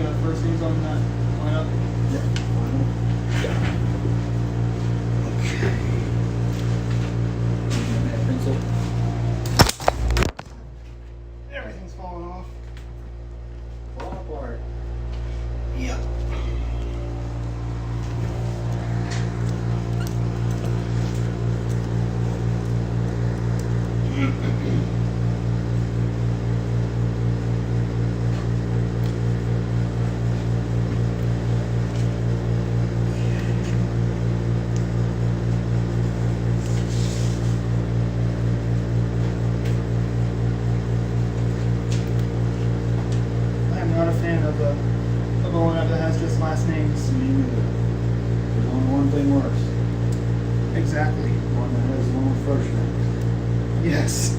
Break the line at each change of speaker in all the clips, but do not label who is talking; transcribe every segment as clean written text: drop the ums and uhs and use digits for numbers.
the first names on that lineup?
Yeah. Okay. That pencil.
Everything's falling off.
Fall apart.
Yep. I'm not a fan of a lineup that has just last names.
Me neither. There's only one thing worse.
Exactly.
One that has one first name.
Yes.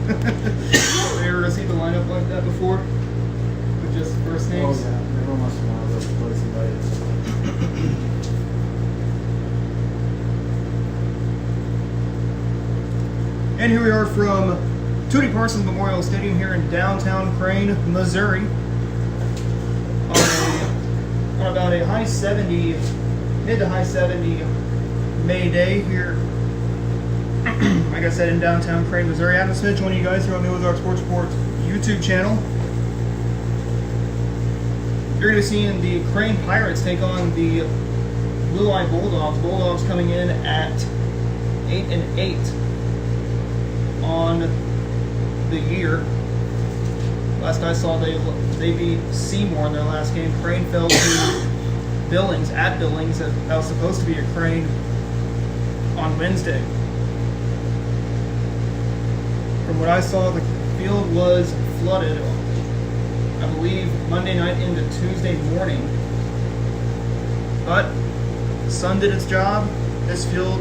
Have you ever seen the lineup like that before? With just first
Oh
names?
yeah, every once in a while they'll play somebody else.
And here we are from Tootie Parsons Memorial Stadium here in downtown Crane, Missouri. On about a high 70, mid to high 70 May day here, like I said, in downtown Crane, Missouri. Adam Smith joining you guys here on the Ozark Sports Report YouTube channel. You're going to be seeing the Crane Pirates take on the Blue Eye Bulldogs. Bulldogs coming in at 8-8 on the year. Last I saw, they beat Seymour in their last game. Crane fell to Billings, at Billings. That was supposed to be a Crane on Wednesday. From what I saw, the field was flooded, I believe, Monday night into Tuesday morning. But the sun did its job. This field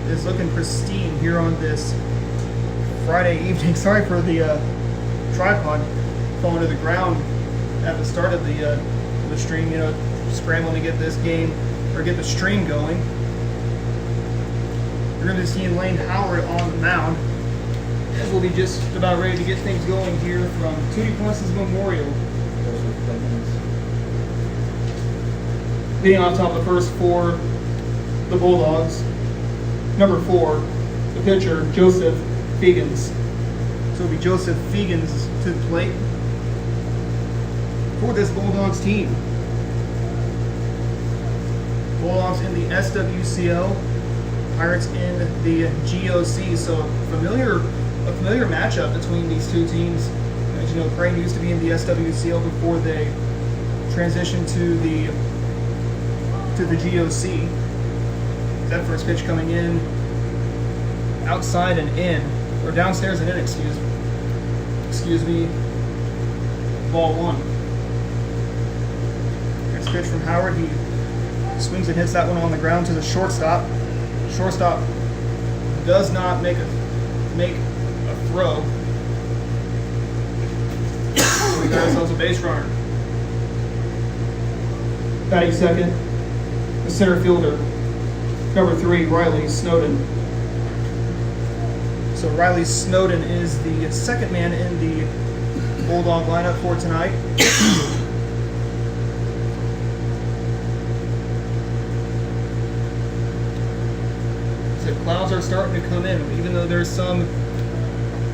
is looking pristine here on this Friday evening. Sorry for the tripod falling to the ground at the start of the stream. You know, scrambling to get this game or get the stream going. You're going to be seeing Lane Howard on the mound. And we'll be just about ready to get things going here from Tootie Parsons Memorial.
Those are things.
Leading off top of the first for the Bulldogs. Number 4, the pitcher, Joseph Fegans. So it'll be Joseph Fegans to the plate for this Bulldogs team. Bulldogs in the SWCL, Pirates in the GOC. So a familiar matchup between these two teams. As you know, Crane used to be in the SWCL before they transitioned to the GOC. That first pitch coming in, outside and in, or downstairs and in, excuse me, ball 1. Next pitch from Howard, he swings and hits that one on the ground to the shortstop. Shortstop does not make a throw. We got ourselves a base runner. Batting second, the center fielder, number 3, Riley Snowden. So Riley Snowden is the second man in the Bulldog lineup for tonight. So clouds are starting to come in, even though there are some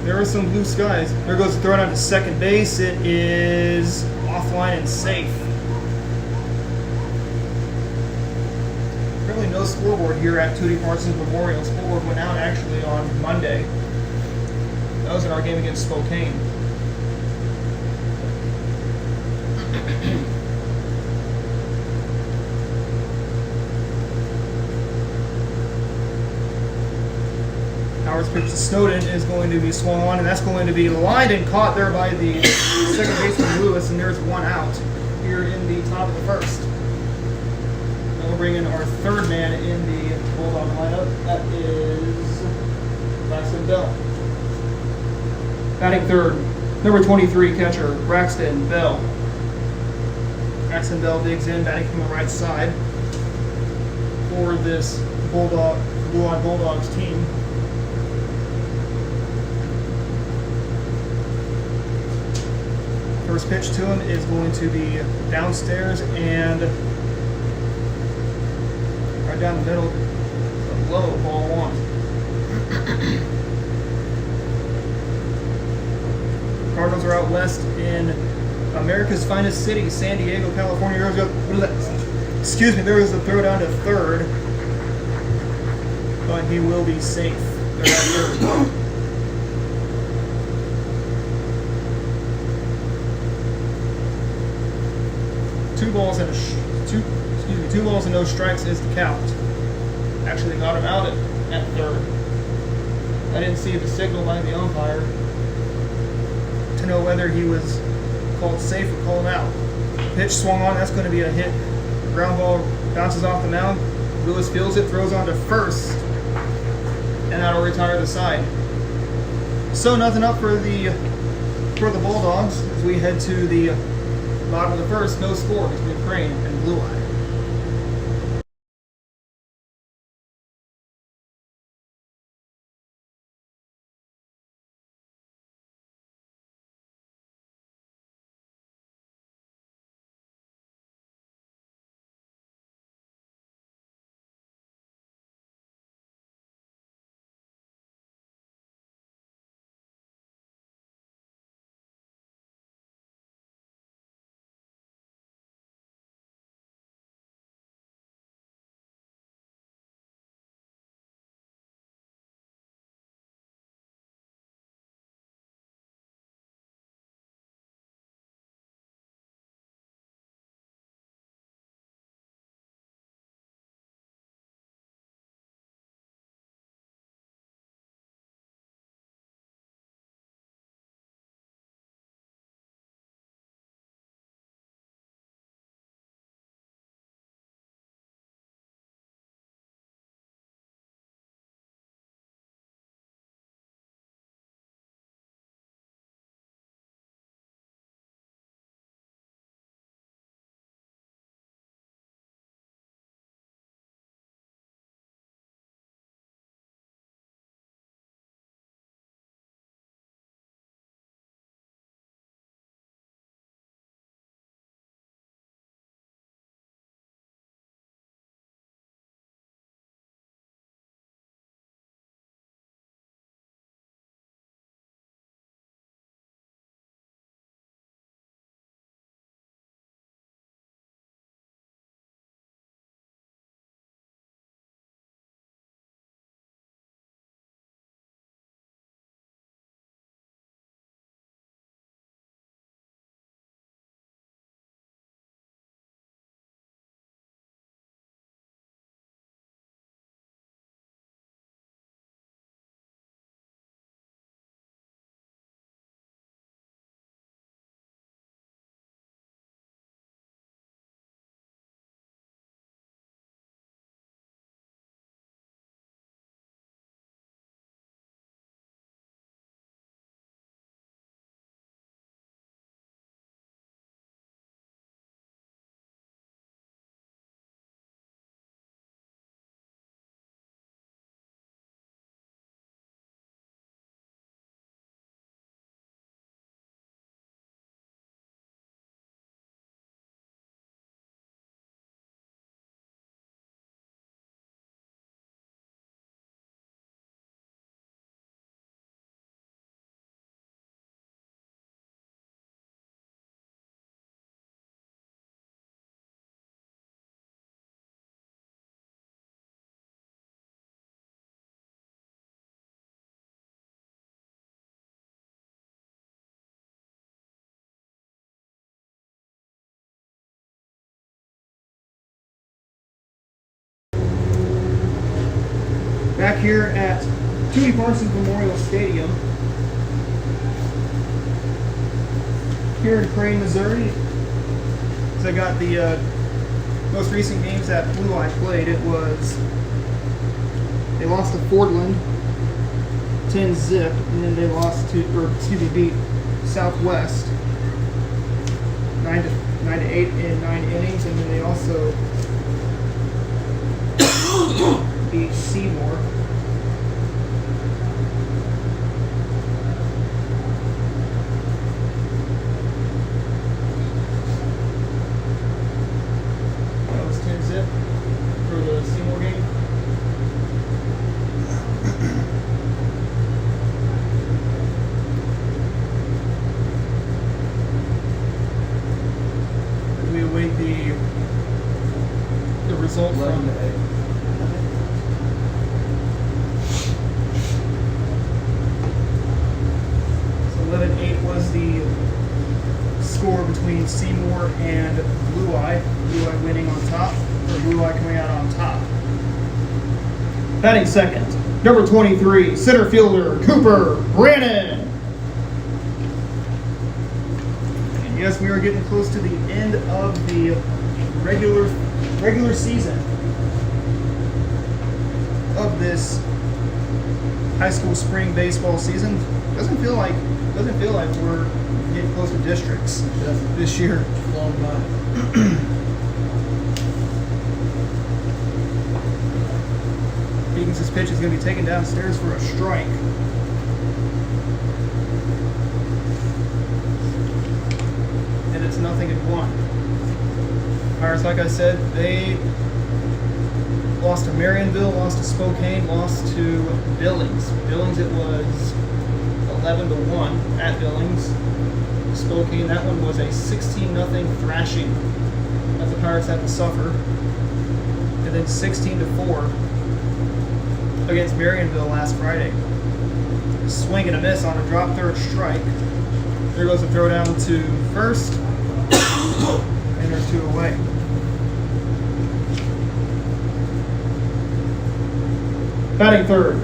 blue skies. There goes the throw down to second base. It is offline and safe. Currently no scoreboard here at Tootie Parsons Memorial. Scoreboard went out actually on Monday. That was in our game against Spokane. Howard's pitch to Snowden is going to be swung on, and that's going to be lined and caught there by the second baseman Lewis, and there's one out here in the top of the first. And we'll bring in our third man in the Bulldog lineup. That is Braxton Bell. Batting third, number 23 catcher, Braxton Bell. Braxton Bell digs in, batting from the right side for this Blue-Eyed Bulldogs team. First pitch to him is going to be downstairs and right down the middle. Low, ball one. Cardinals are out west in America's finest city, San Diego, California. Excuse me, there was a throw down to third, but he will be safe. They're at third. 2 balls and no strikes is the count. Actually, they got him out at third. I didn't see the signal by the umpire to know whether he was called safe or called out. Pitch swung on, that's going to be a hit. Ground ball bounces off the mound. Lewis fields it, throws on to first, and that'll retire the side. So nothing up for the Bulldogs as we head to the bottom of the first. No score between Crane and Blue Eye. Back here at Toonie Parsons Memorial Stadium, here in Crane, Missouri. So I got the most recent games that Blue Eye played. They lost to Fordland 10-0, and then they beat Southwest 9-8 in 9 innings, and then they also beat Seymour. result
11
from
to 8.
So 11-8 was the score between Seymour and Blue Eye. Blue Eye winning on top, or Blue Eye coming out on top. Batting second, number 23, center fielder Cooper Brannon. And yes, we are getting close to the end of the regular season of this high school spring baseball season. Doesn't feel like we're getting close to districts this year.
Flown by.
Deacons' pitch is going to be taken downstairs for a strike. And it's 0-1. Pirates, like I said, they lost to Marionville, lost to Spokane, lost to Billings. Billings, it was 11-1 at Billings. Spokane, that one was a 16-0 thrashing that the Pirates had to suffer. And then 16-4 against Marionville last Friday. Swing and a miss on a drop third strike. There goes the throw down to first. And there's 2 away. Batting third,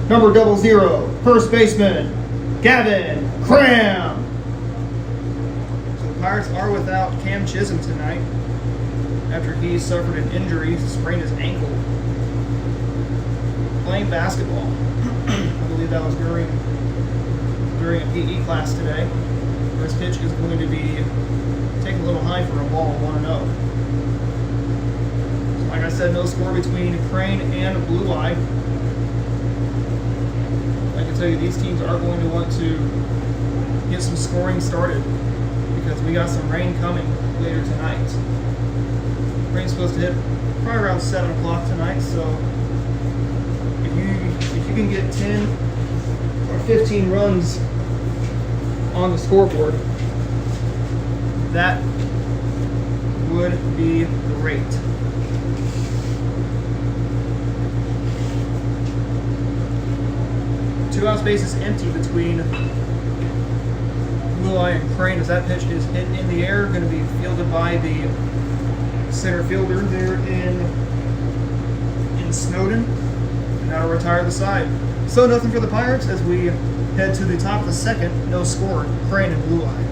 number 00, first baseman, Gavin Cram. So the Pirates are without Cam Chisholm tonight after he suffered an injury, sprained his ankle playing basketball. I believe that was during a PE class today. First pitch is going to be taken a little high for a ball, 1-0. So like I said, no score between Crane and Blue Eye. I can tell you these teams are going to want to get some scoring started because we got some rain coming later tonight. Rain's supposed to hit probably around 7 o'clock tonight, so if you can get 10 or 15 runs on the scoreboard, that would be great. Two out bases empty between Blue Eye and Crane as that pitch is hit in the air, going to be fielded by the center fielder there in Snowden, and that'll retire the side. So nothing for the Pirates as we head to the top of the second, no score, Crane and Blue Eye.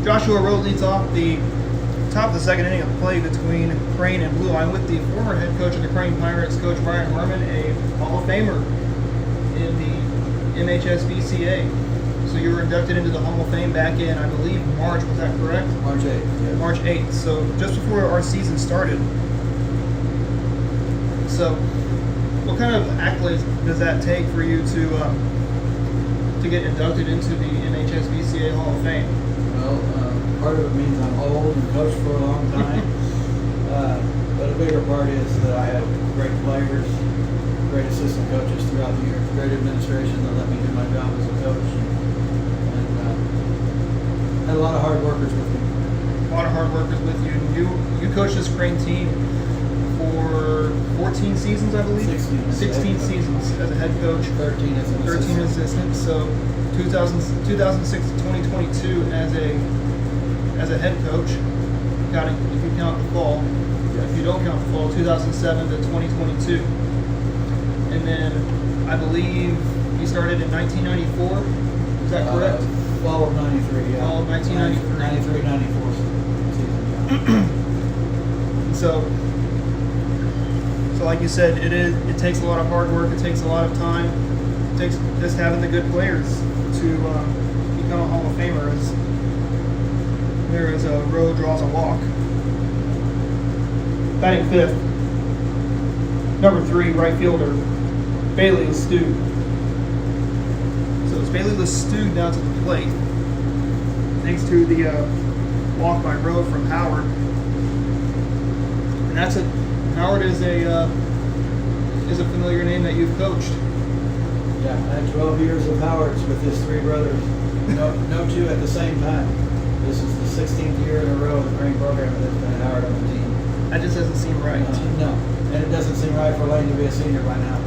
Joshua Road leads off the top of the second inning of play between Crane and Blue Eye with the former head coach of the Crane Pirates, Coach Brian Harmon, a Hall of Famer in the MHSBCA. So you were inducted into the Hall of Fame back in, I believe, March. Was that correct?
March 8th. Yeah.
March 8th. So just before our season started. So, what kind of accolades does that take for you to get inducted into the NHSBCA Hall of Fame?
Well, part of it means I'm old and coached for a long time. But a bigger part is that I had great players, great assistant coaches throughout the year, great administration that let me do my job as a coach, and had a lot of hard workers with me.
A lot of hard workers with you. You coached this Crane team for 14 seasons, I believe? 16 seasons as a head coach.
13 as an
13
assistant.
assistants. So 2006 to 2022 as a head coach, counting if you count the fall. If you don't count the fall, 2007 to 2022. And then I believe you started in 1994. Is that correct?
Fall of 93, yeah.
Fall of 1993.
93, 94 season, yeah.
So like you said, it takes a lot of hard work. It takes a lot of time. It takes just having the good players to become a Hall of Famer. As there is a road draws a walk. Batting fifth, number 3, right fielder, Bailey Lestude. So it's Bailey Lestude down to the plate, thanks to the walk by road from Howard. And Howard is a familiar name that you've coached.
Yeah, I had 12 years of Howard's with his 3 brothers. No 2 at the same time. This is the 16th year in a row the Crane program has been Howard on the team.
That just doesn't seem right.
No, and it doesn't seem right for Lane to be a senior by now.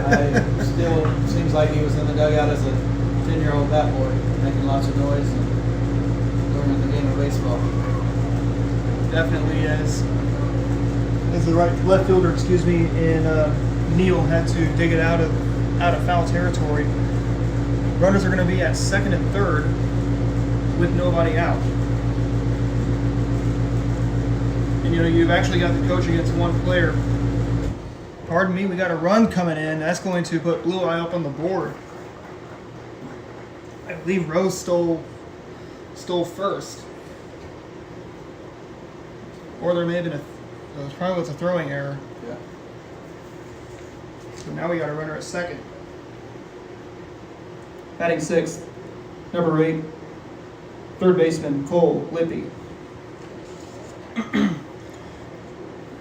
I still seems like he was in the dugout as a 10-year-old bat boy, making lots of noise and learning the game of baseball.
Definitely as the left fielder, and Neal had to dig it out of foul territory. Runners are going to be at second and third with nobody out. And you've actually got the coach against one player. Pardon me, we got a run coming in. That's going to put Blue Eye up on the board. I believe Rose stole first. Or there may have been it probably was a throwing error.
Yeah.
So now we got a runner at second. Batting sixth, number 8, third baseman Cole Lippy.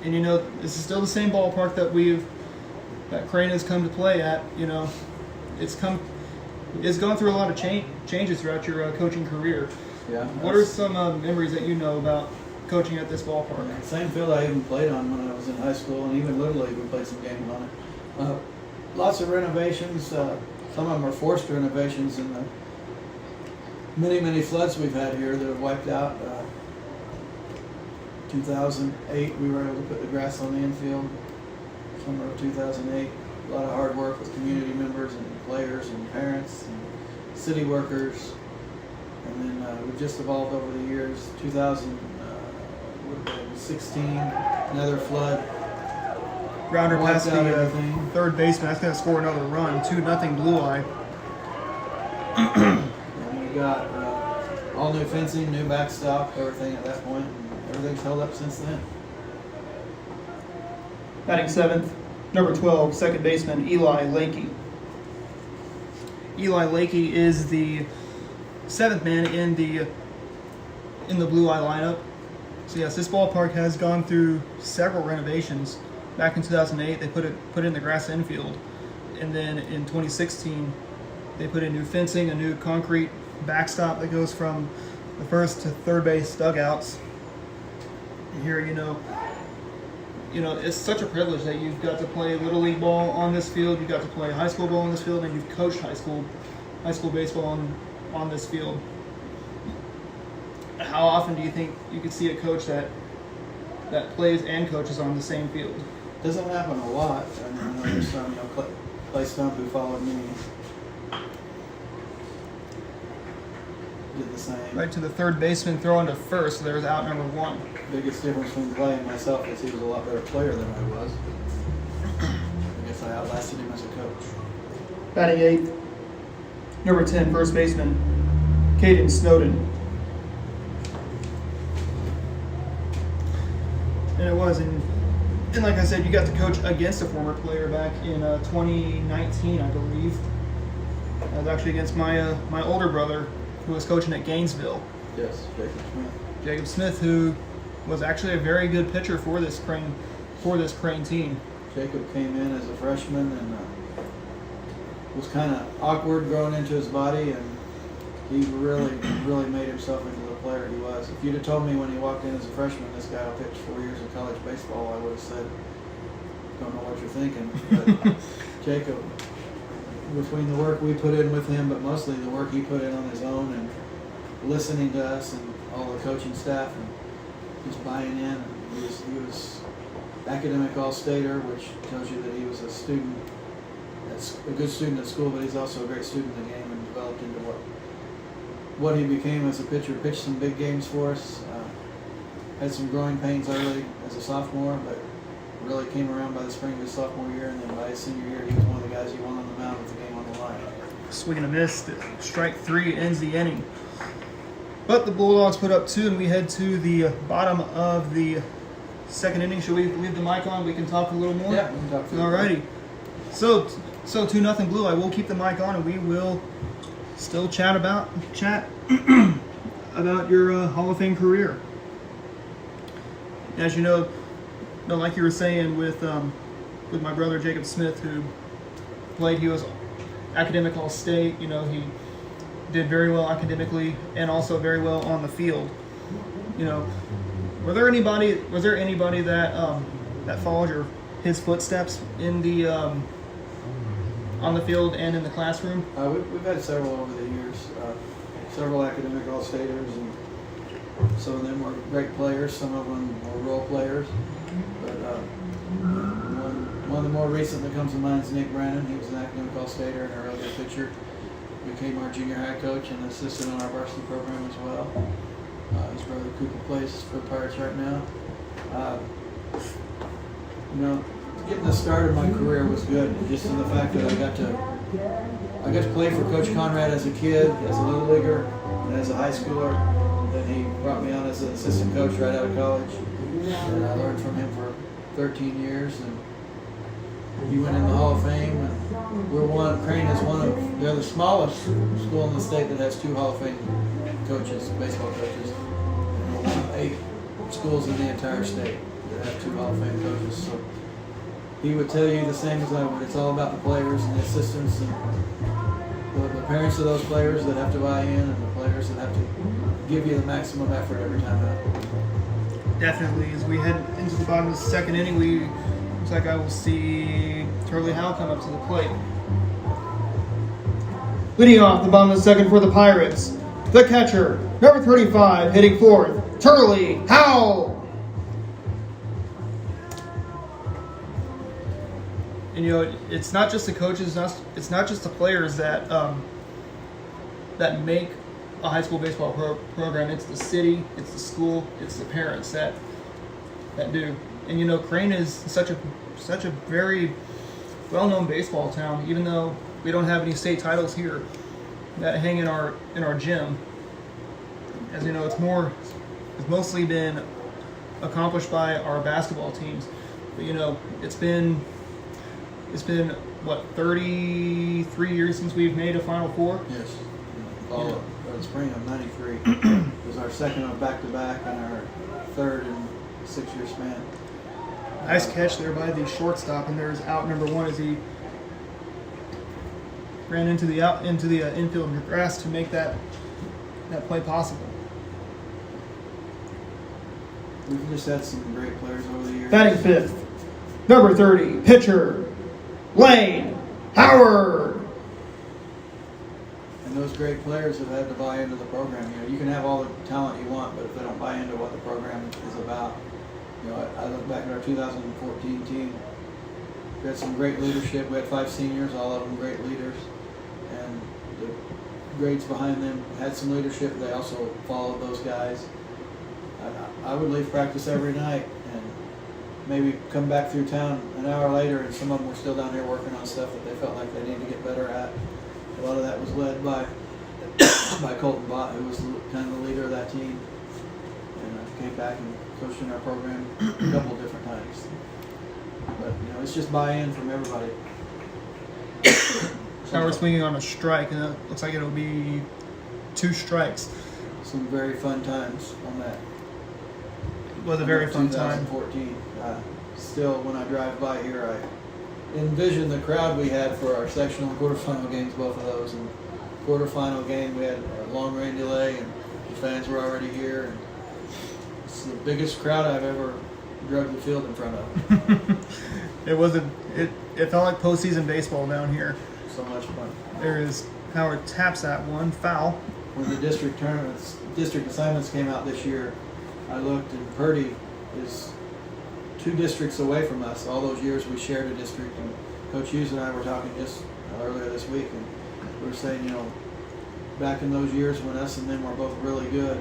And this is still the same ballpark that Crane has come to play at. It's gone through a lot of changes throughout your coaching career.
Yeah.
What are some memories that you know about coaching at this ballpark?
Same field I even played on when I was in high school, and even Little League we played some games on it. Lots of renovations. Some of them are forced renovations in the many floods we've had here that have wiped out. 2008 we were able to put the grass on the infield. Summer of 2008. A lot of hard work with community members and players and parents and city workers. And then we've just evolved over the years. 2016, another flood.
Grounder past
Wiped out
the
everything.
third baseman. That's going to score another run. 2-0 Blue Eye.
And we got all new fencing, new backstop, everything at that point. Everything's held up since then.
Batting seventh, number 12, second baseman Eli Lakey. Eli Lakey is the 7th man in the Blue Eye lineup. So yes, this ballpark has gone through several renovations. Back in 2008, they put in the grass infield, and then in 2016, they put in new fencing, a new concrete backstop that goes from the first to third base dugouts. And here, it's such a privilege that you've got to play Little League ball on this field, you've got to play high school ball on this field, and you've coached high school baseball on this field. How often do you think you could see a coach that plays and coaches on the same field?
Doesn't happen a lot. I know there's some, Clay Stump who followed me did the same.
Right to the third baseman, throwing to first, so there's out number 1.
Biggest difference between Clay and myself is he was a lot better player than I was. I guess I outlasted him as a coach.
Batting 8th, number 10, first baseman, Caden Snowden. And it was, and like I said, you got to coach against a former player back in 2019, I believe. I was actually against my my older brother, who was coaching at Gainesville.
Yes, Jacob Smith.
Jacob Smith, who was actually a very good pitcher for this Crane team.
Jacob came in as a freshman and was kind of awkward growing into his body, and he really made himself into the player he was. If you'd have told me when he walked in as a freshman, this guy will pitch 4 years of college baseball, I would have said, don't know what you're thinking. But Jacob, between the work we put in with him, but mostly the work he put in on his own and listening to us and all the coaching staff and just buying in. And he was academic all-stater, which tells you that he was a student, a good student at school, but he's also a great student in the game and developed into what he became as a pitcher. Pitched some big games for us, had some growing pains early as a sophomore, but really came around by the spring of his sophomore year, and then by his senior year, he was one of the guys you won on the mound with the game on the line.
Swing and a miss, strike 3 ends the inning. But the Bulldogs put up 2, and we head to the bottom of the second inning. Should we leave the mic on? We can talk a little more?
Yeah, we can talk.
Alrighty. So 2-0 Blue. I will keep the mic on, and we will still chat about your Hall of Fame career. As you know, like you were saying with my brother Jacob Smith, who played, he was academic all-state. You know, he did very well academically and also very well on the field. You know, was there anybody that that followed his footsteps in the on the field and in the classroom?
We've had several over the years, several academic all-staters, and some of them were great players, some of them were role players. But one of the more recent that comes to mind is Nick Brennan. He was an academic all-stater and a real good pitcher. Became our junior high coach and assisted on our varsity program as well. His brother Cooper plays for the Pirates right now. You know, getting the start of my career was good, just in the fact that I got to play for Coach Conrad as a kid, as a little leaguer, and as a high schooler. Then he brought me on as an assistant coach right out of college, and I learned from him for 13 years. And he went in the Hall of Fame, and Crane is they're the smallest school in the state that has 2 Hall of Fame coaches, baseball coaches. And we're one of 8 schools in the entire state that have 2 Hall of Fame coaches. So he would tell you the same as I would. It's all about the players and the assistants and the parents of those players that have to buy in, and the players that have to give you the maximum effort every time out.
Definitely. As we head into the bottom of the second inning, looks like I will see Turley Howell come up to the plate. Leading off the bottom of the second for the Pirates, the catcher, number 35, hitting fourth, Turley Howell. And you know, it's not just the coaches, it's not just the players that make a high school baseball program. It's the city, it's the school, it's the parents that do. And you know, Crane is such a very well-known baseball town. Even though we don't have any state titles here that hang in our gym, as you know, it's mostly been accomplished by our basketball teams. But you know, it's been what, 33 years since we've made a Final Four?
Yes. The spring of '93 was our second of back-to-back and our third in 6-year span.
Nice catch there by the shortstop, and there's out number 1 as he ran into the infield grass to make that play possible.
We've just had some great players over the years.
Batting fifth, number 30, pitcher Lane Howard.
And those great players have had to buy into the program. You know, you can have all the talent you want, but if they don't buy into what the program is about, you know, I look back at our 2014 team. We had some great leadership. We had 5 seniors, all of them great leaders, and the grades behind them had some leadership. They also followed those guys. I would leave practice every night and maybe come back through town an hour later, and some of them were still down here working on stuff that they felt like they needed to get better at. A lot of that was led by Colton Bott, who was kind of the leader of that team, and came back and coached in our program a couple different times. But it's just buy-in from everybody.
Now we're swinging on a strike, and it looks like it'll be 2 strikes.
Some very fun times on that.
It was a very fun time.
2014. Still, when I drive by here, I envision the crowd we had for our sectional and quarterfinal games, both of those. And quarterfinal game, we had a long rain delay, and the fans were already here. And it's the biggest crowd I've ever drug the field in front of.
It felt like postseason baseball down here.
So much fun.
There is Howard taps that one foul.
When the district assignments came out this year, I looked, and Purdy is 2 districts away from us. All those years we shared a district, and Coach Hughes and I were talking just earlier this week, and we were saying, back in those years when us and them were both really good,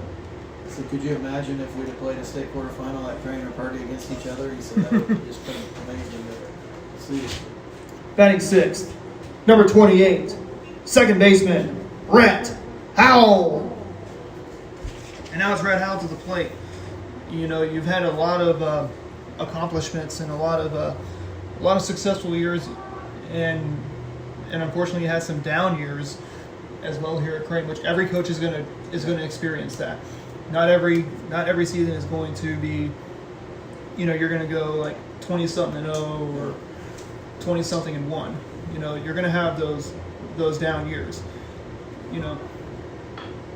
I said, could you imagine if we'd have played a state quarterfinal like Crane or Purdy against each other? He said that would have just been amazing to see.
Batting 6th, number 28, second baseman, Rhett Howell. And now it's Rhett Howell to the plate. You've had a lot of accomplishments and a lot of successful years, and unfortunately you had some down years as well here at Crane, which every coach is going to experience that. Not every season is going to be, you're going to go like 20-something and 0 or 20-something and 1. You're going to have those down years.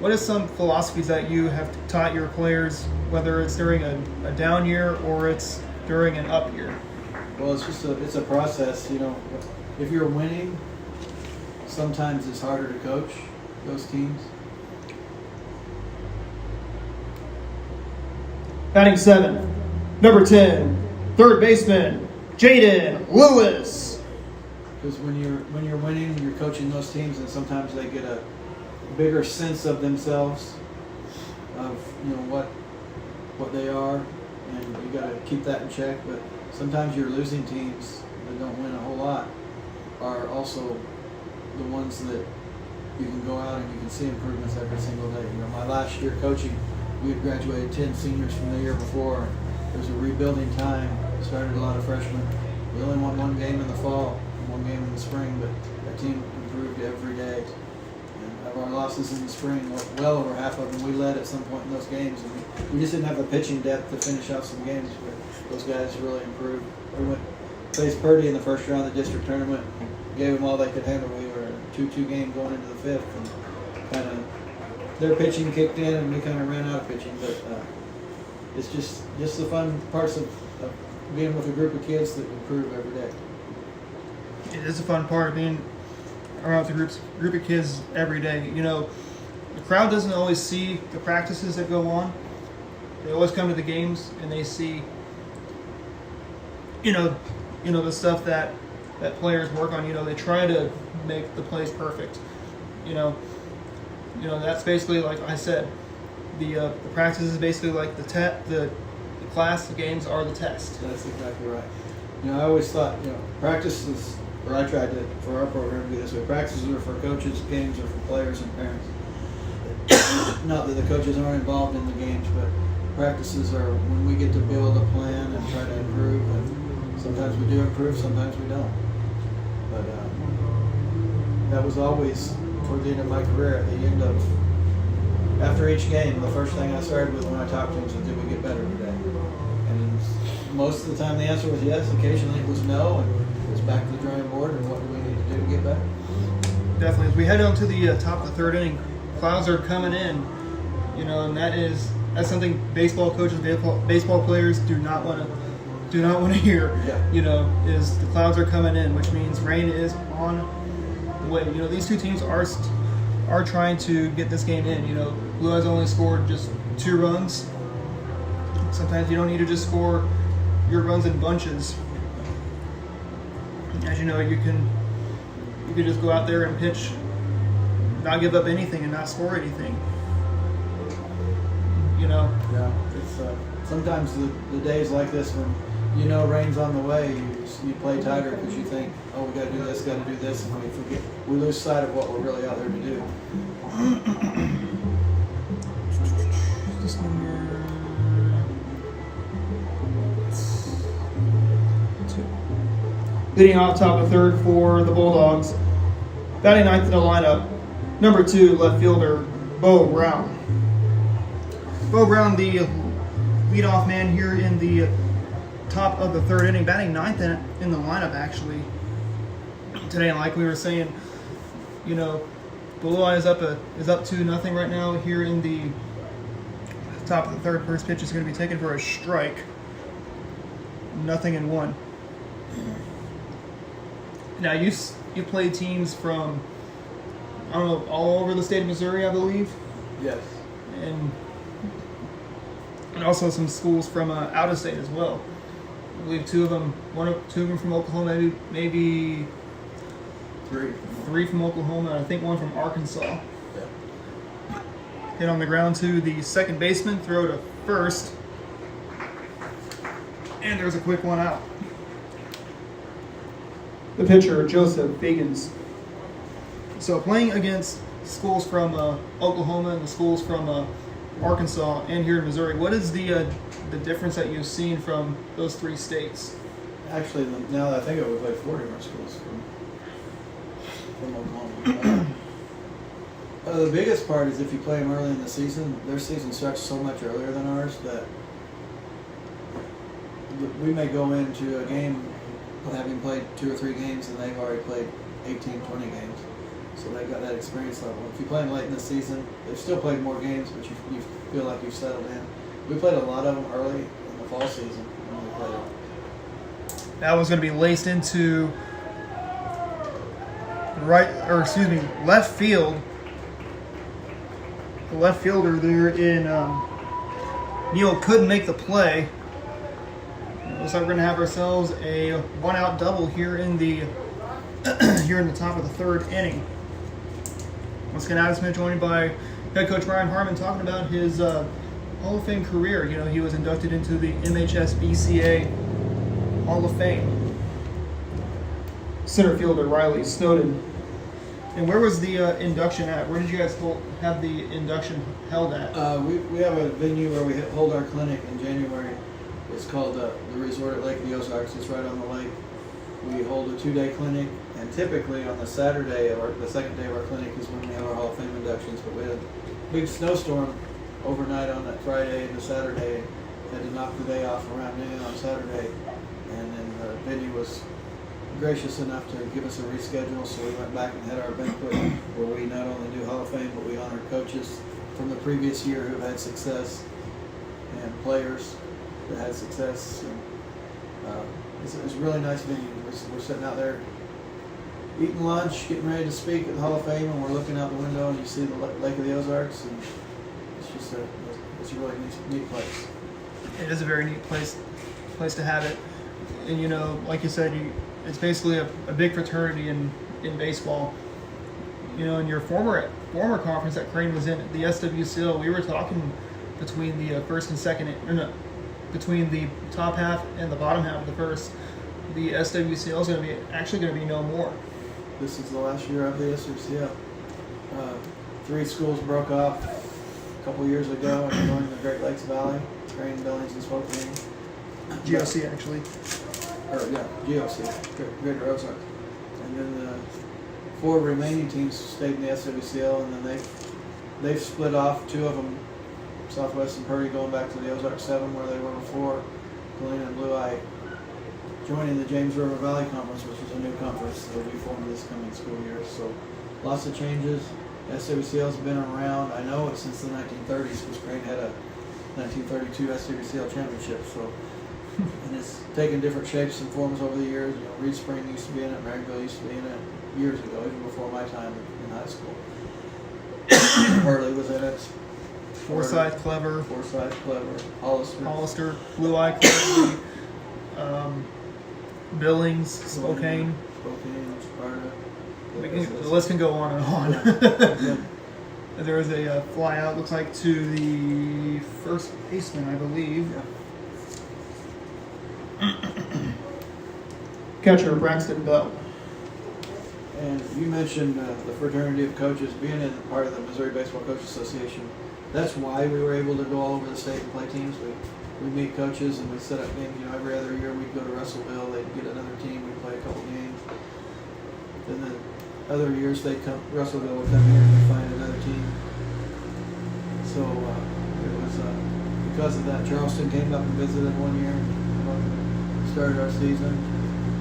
What is some philosophies that you have taught your players, whether it's during a down year or it's during an up year?
Well, it's a process. If you're winning, sometimes it's harder to coach those teams.
Batting 7th, number 10, third baseman, Jaden Lewis.
Because when you're winning, you're coaching those teams, and sometimes they get a bigger sense of themselves, of what they are, and you got to keep that in check. But sometimes your losing teams that don't win a whole lot are also the ones that you can go out and you can see improvements every single day. My last year coaching, we had graduated 10 seniors from the year before. It was a rebuilding time. Started a lot of freshmen. We only won 1 game in the fall, 1 game in the spring, but our team improved every day. And of our losses in the spring, well over half of them we led at some point in those games, and we just didn't have the pitching depth to finish off some games. But those guys really improved. We faced Purdy in the first round of the district tournament, gave them all they could handle. We were a 2-2 game going into the 5th, and kind of their pitching kicked in, and we kind of ran out of pitching. But it's just the fun parts of being with a group of kids that improve every day.
It is a fun part of being around with a group of kids every day. The crowd doesn't always see the practices that go on. They always come to the games and they see, the stuff that players work on. They try to make the plays perfect. That's basically, like I said, the practice is basically like the class. The games are the test.
That's exactly right. I always thought, practices, or I tried to, for our program, to be this way. Practices are for coaches, games are for players and parents. Not that the coaches aren't involved in the games, but practices are when we get to build a plan and try to improve. And sometimes we do improve, sometimes we don't. But that was always toward the end of my career. At the end of, after each game, the first thing I started with when I talked to them was, did we get better today? And most of the time the answer was yes. Occasionally it was no, and it was back to the drawing board, and what do we need to do to get better?
Definitely. As we head on to the top of the 3rd inning, clouds are coming in, and that's something baseball coaches, baseball players do not want to hear.
Yeah.
Is the clouds are coming in, which means rain is on the way. These two teams are trying to get this game in. Blue has only scored just 2 runs. Sometimes you don't need to just score your runs in bunches. As you know, you can just go out there and pitch, not give up anything and not score anything.
Yeah, it's sometimes the days like this when you know rain's on the way, you play tighter because you think, oh, we got to do this, and we lose sight of what we're really out there to do.
This number 2. Leading off top of third for the Bulldogs. Batting ninth in the lineup, number 2 left fielder Bo Brown. Bo Brown, the leadoff man here in the top of the third inning, batting ninth in the lineup actually today. And like we were saying, you know, Blue Eye is up 2-0 right now here in the top of the third. First pitch is going to be taken for a strike. 0-1. Now you play teams from, I don't know, all over the state of Missouri, I believe.
Yes.
And also some schools from out of state as well. I believe two of them from Oklahoma, maybe three from Oklahoma, and I think one from Arkansas.
Yeah.
Hit on the ground to the second baseman, throw to first, and there's a quick one out. The pitcher, Joseph Fagans. So playing against schools from Oklahoma and the schools from Arkansas and here in Missouri, what is the difference that you've seen from those 3 states?
Actually, now that I think of it, we played 4 different schools from Oklahoma. The biggest part is if you play them early in the season, their season starts so much earlier than ours that we may go into a game having played 2 or 3 games and they've already played 18, 20 games. So they've got that experience level. If you play them late in the season, they've still played more games, but you feel like you've settled in. We played a lot of them early in the fall season when we played them.
That was going to be laced into left field. The left fielder there in Neal couldn't make the play. Looks like we're going to have ourselves a 1-out double here in the top of the third inning. Once again, Adam Smith joined by head coach Ryan Harmon talking about his Hall of Fame career. You know, he was inducted into the MHSBCA Hall of Fame. Center fielder Riley Snowden. And where was the induction at? Where did you guys have the induction held at?
We have a venue where we hold our clinic in January. It's called the Resort at Lake of the Ozarks. It's right on the lake. We hold a 2-day clinic, and typically on the Saturday, the second day of our clinic is when we have our Hall of Fame inductions. But we had a big snowstorm overnight on that Friday and the Saturday. Had to knock the day off around noon on Saturday, and then the venue was gracious enough to give us a reschedule, so we went back and had our banquet where we not only do Hall of Fame, but we honor coaches from the previous year who have had success and players that had success. And, it's a really nice venue. We're sitting out there eating lunch, getting ready to speak at the Hall of Fame, and we're looking out the window and you see the Lake of the Ozarks, and it's just a really neat place.
It is a very neat place to have it. And you know, like you said, it's basically a big fraternity in baseball. You know, in your former conference that Crane was in, the SWCL, we were talking between the between the top half and the bottom half of the first. The SWCL is going to be no more.
This is the last year of the SWCL. 3 schools broke off a couple years ago and joined the Great Lakes Valley, Crane, Billings, and Spokane.
GOC actually.
GOC, Greater Ozark. And then the 4 remaining teams stayed in the SWCL, and then they've split off. 2 of them, Southwest and Purdy, going back to the Ozark 7 where they were before. Galena and Blue Eye joining the James River Valley Conference, which is a new conference that will be formed this coming school year. So lots of changes. SWCL's been around, I know it since the 1930s, because Crane had a 1932 SWCL championship. So, and it's taken different shapes and forms over the years. You know, Reed Spring used to be in it, Maryville used to be in it years ago, even before my time in high school. Hurley was in it.
Forsyth, Clever,
Hollister,
Blue Eye, Clever, Billings, Spokane.
Sparta.
The list can go on and on.
Yeah.
There was a fly out, looks like, to the first baseman, I believe.
Yeah.
Catcher Braxton Bell.
And you mentioned the fraternity of coaches being in part of the Missouri Baseball Coaches Association. That's why we were able to go all over the state and play teams. We meet coaches and we set up games. You know, every other year we'd go to Russellville. They'd get another team. We'd play a couple games. Then the other years Russellville would come here and we'd find another team. So it was because of that. Charleston came up and visited one year and started our season.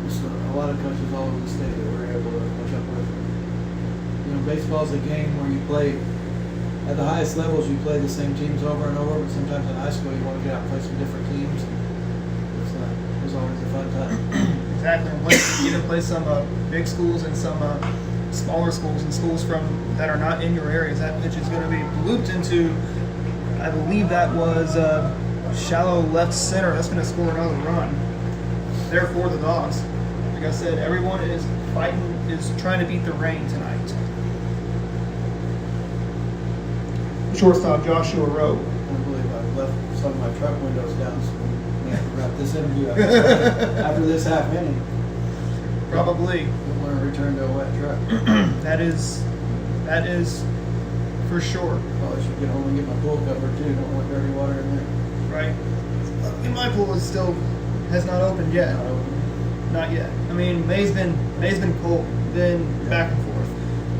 Just a lot of coaches all over the state that we were able to hook up with. You know, baseball's a game where you play at the highest levels. You play the same teams over and over, but sometimes in high school you want to get out and play some different teams. It was always a fun time.
Exactly. You get to play some big schools and some smaller schools and schools that are not in your areas. That pitch is going to be looped into, I believe that was shallow left center. That's going to score another run. There for the Dogs. Like I said, everyone is trying to beat the rain tonight. Shortstop Joshua Rowe.
I believe I've left some of my truck windows down, so we have to wrap this interview up after this half inning.
Probably.
Don't want to return to a wet truck.
That is for sure.
Probably should get home and get my pool covered too. Don't want dirty water in there.
Right. And my pool has not opened yet.
Not open.
Not yet. I mean, May's been cold, been back and forth.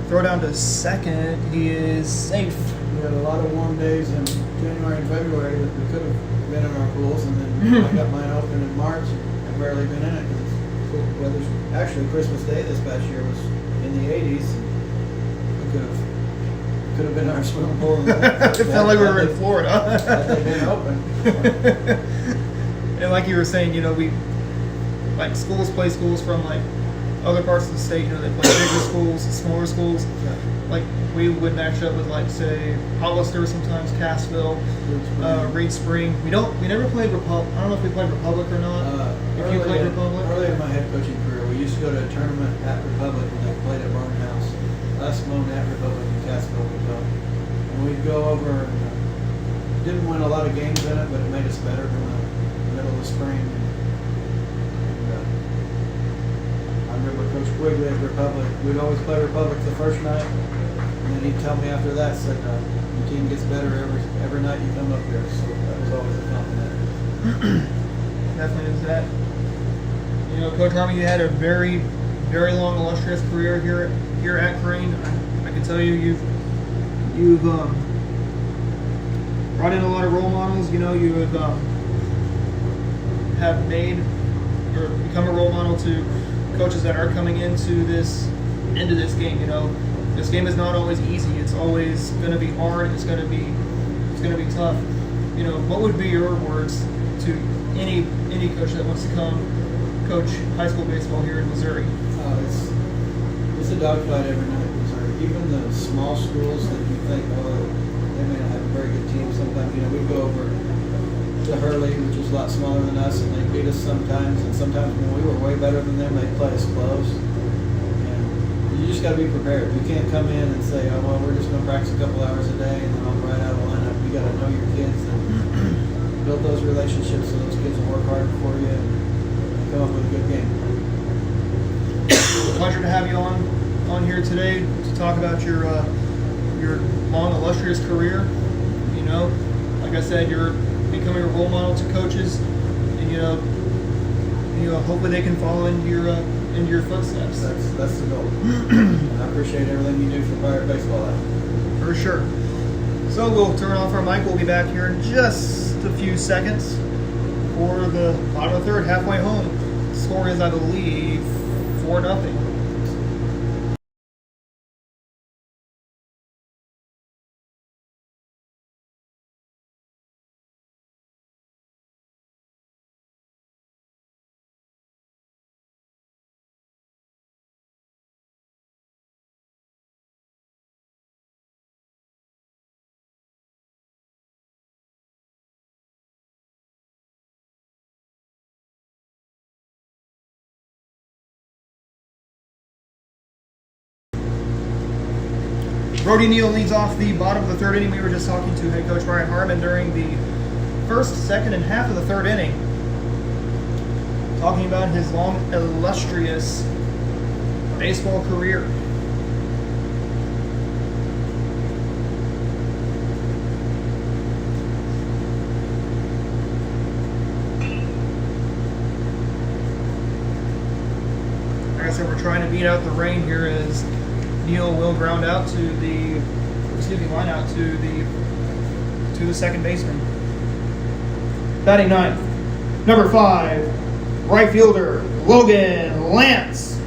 Throw down to second, he is safe.
We had a lot of warm days in January and February that we could have been in our pools, and then I got mine open in March and I've barely been in it because it's cool weather. Actually, Christmas Day this past year was in the 80s. We could have been in our swimming pool.
It felt like we were in Florida.
Had they been open.
And like you were saying, you know, schools play schools from like other parts of the state. You know, they play bigger schools, smaller schools.
Yeah.
Like we would match up with like say Hollister sometimes, Cassville, Reed Spring. We never played Republic. I don't know if we played Republic or not. If you played Republic.
Early in my head coaching career, we used to go to a tournament at Republic when they played at Barnhouse. Us alone at Republic in Cassville would go. And we'd go over and didn't win a lot of games in it, but it made us better in the middle of the spring. I remember Coach Quigley at Republic. We'd always play Republic the first night, and then he'd tell me after that, said, your team gets better every night you come up here. So that was always a compliment.
Definitely is that. You know, Coach Harmon, you had a very, very long, illustrious career here at Crane. I can tell you, you've brought in a lot of role models. You know, you have made or become a role model to coaches that are coming into this game. You know, this game is not always easy. It's always going to be hard. It's going to be tough. You know, what would be your words to any coach that wants to come coach high school baseball here in Missouri?
It's a dogfight every night in Missouri. Even the small schools that you think, they may not have a very good team. Sometimes, you know, we go over to Hurley, which is a lot smaller than us, and they beat us sometimes. And sometimes when we were way better than them, they play us close. And you just got to be prepared. You can't come in and say, oh, well, we're just going to practice a couple hours a day, and then I'll ride out of the lineup. You got to know your kids and build those relationships so those kids will work hard for you and come up with a good game.
Pleasure to have you on here today to talk about your long illustrious career. You know, like I said, you're becoming a role model to coaches, and you know, hopefully they can follow into your footsteps.
That's the goal. I appreciate everything you do for Pirate Baseball.
For sure. So we'll turn off our mic. We'll be back here in just a few seconds for the bottom of the third, halfway home. The score is, I believe, 4-0. Brody Neal leads off the bottom of the third inning. We were just talking to head coach Brian Harmon during the first, second, and half of the third inning. talking about his long, illustrious baseball career. Like I said, we're trying to beat out the rain here as Neil will ground out to the, line out to the second baseman. Batting ninth, number 5, right fielder Logan Lance.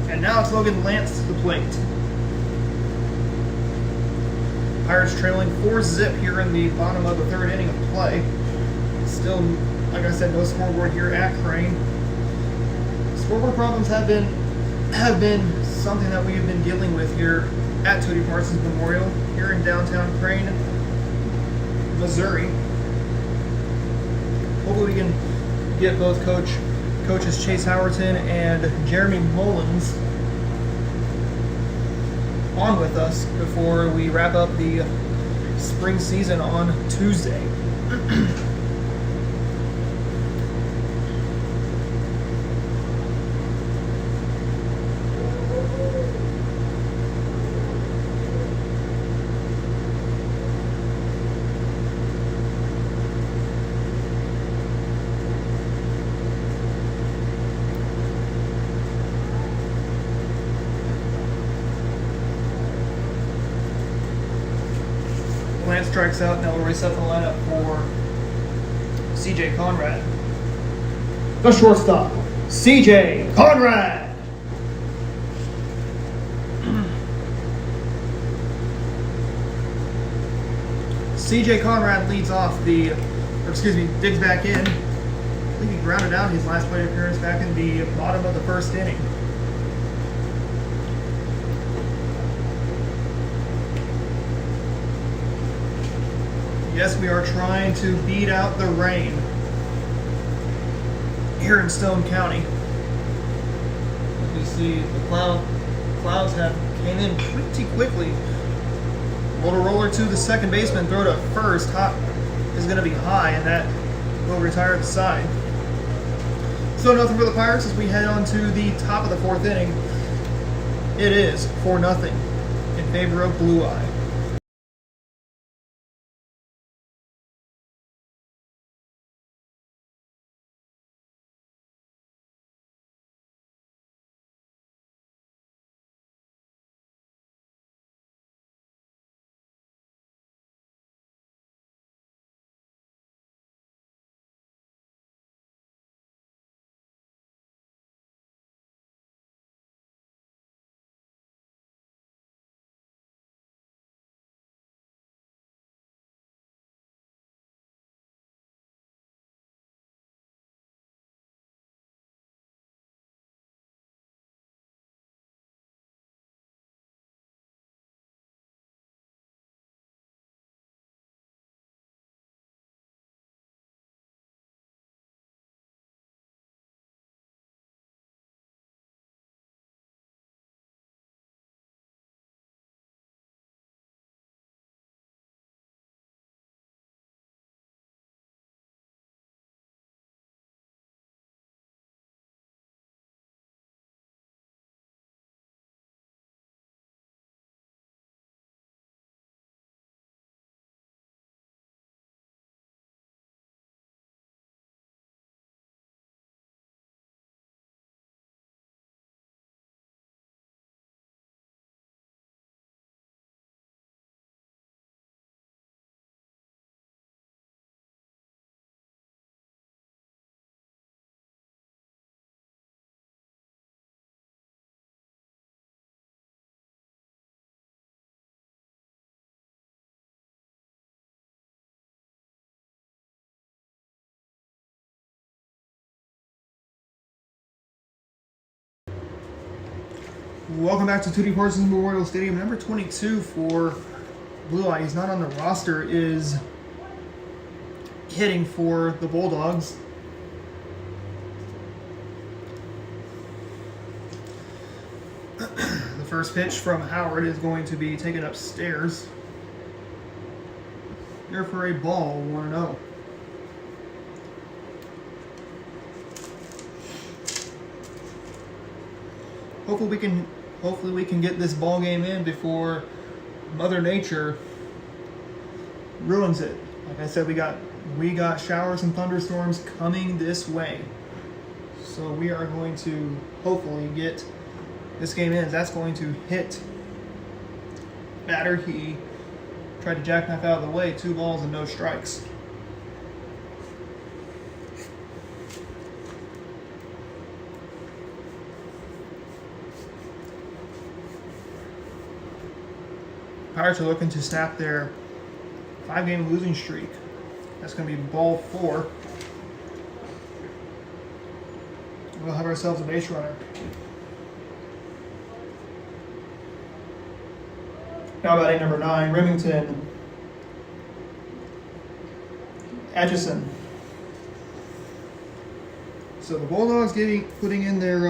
And now it's Logan Lance to the plate. Pirates trailing 4-0 here in the bottom of the third inning of play. Still, like I said, no scoreboard here at Crane. Scoreboard problems have been something that we have been dealing with here at Tootie Parsons Memorial here in downtown Crane, Missouri. Hopefully we can get both coaches Chase Howerton and Jeremy Mullins on with us before we wrap up the spring season on Tuesday. Lance strikes out, now we'll reset the lineup for CJ Conrad. The shortstop, CJ Conrad. CJ Conrad leads off digs back in. I think he grounded out his last plate appearance back in the bottom of the first inning. Yes, we are trying to beat out the rain here in Stone County. You see the clouds have came in pretty quickly. Roll roller to the second baseman, throw to first. Hot is going to be high, and that will retire at the side. So nothing for the Pirates as we head on to the top of the fourth inning. It is 4-0 in favor of Blue Eye. Welcome back to Tootie Parsons Memorial Stadium. Number 22 for Blue Eye, he's not on the roster, is hitting for the Bulldogs. The first pitch from Howard is going to be taken upstairs. Here for a ball, 1-0. hopefully we can get this ball game in before Mother Nature ruins it. Like I said, we got showers and thunderstorms coming this way. So we are going to hopefully get this game in. That's going to hit batter. He tried to jackknife out of the way, 2 balls and no strikes. Pirates are looking to snap their 5-game losing streak. That's going to be ball 4. We'll have ourselves a base runner. Now batting number 9, Remington Atchison. So the Bulldogs putting in their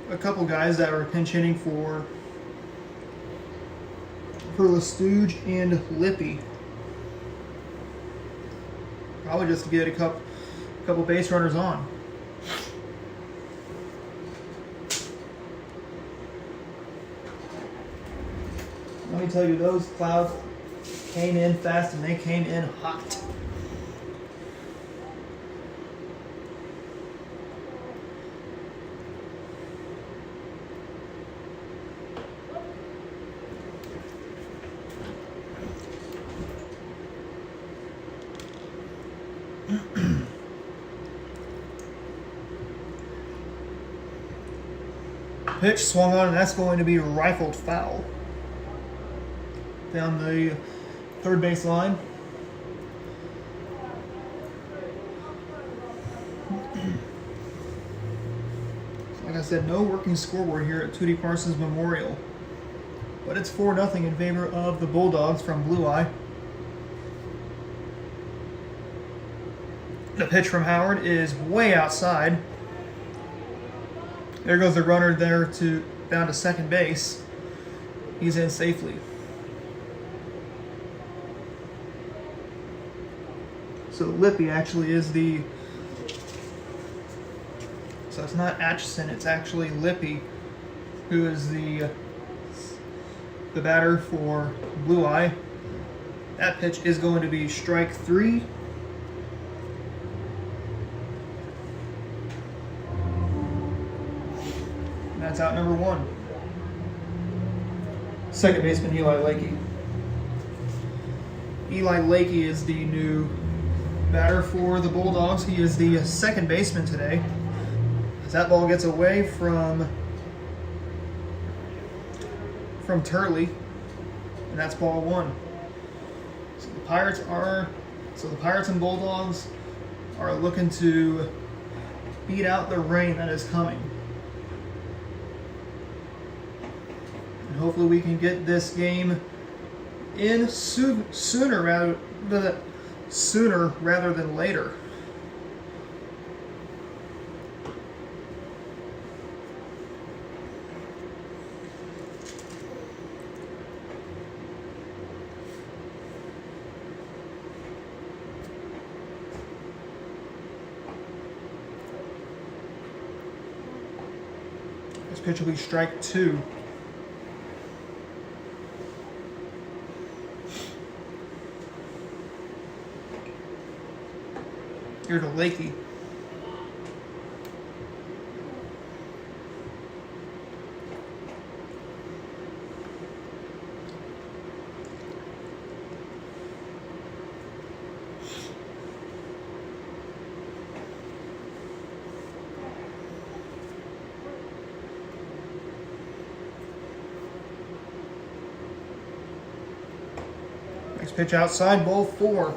a couple guys that were pinch hitting for Lestooge and Lippy. Probably just to get a couple base runners on. Let me tell you, those clouds came in fast and they came in hot. Pitch swung on, and that's going to be rifled foul. Down the third base line. Like I said, no working scoreboard here at Tootie Parsons Memorial. But it's 4-0 in favor of the Bulldogs from Blue Eye. The pitch from Howard is way outside. There goes the runner there down to second base. He's in safely. So Lippy actually is the... So it's not Atchison, it's actually Lippy who is the batter for Blue Eye. That pitch is going to be strike 3. That's out number 1. Second baseman Eli Lakey. Eli Lakey is the new batter for the Bulldogs. He is the second baseman today. As that ball gets away from Turley, and that's ball 1. So the Pirates and Bulldogs are looking to beat out the rain that is coming. And hopefully we can get this game in sooner rather than later. This pitch will be strike 2. Here to Lakey. Next pitch outside, ball 4.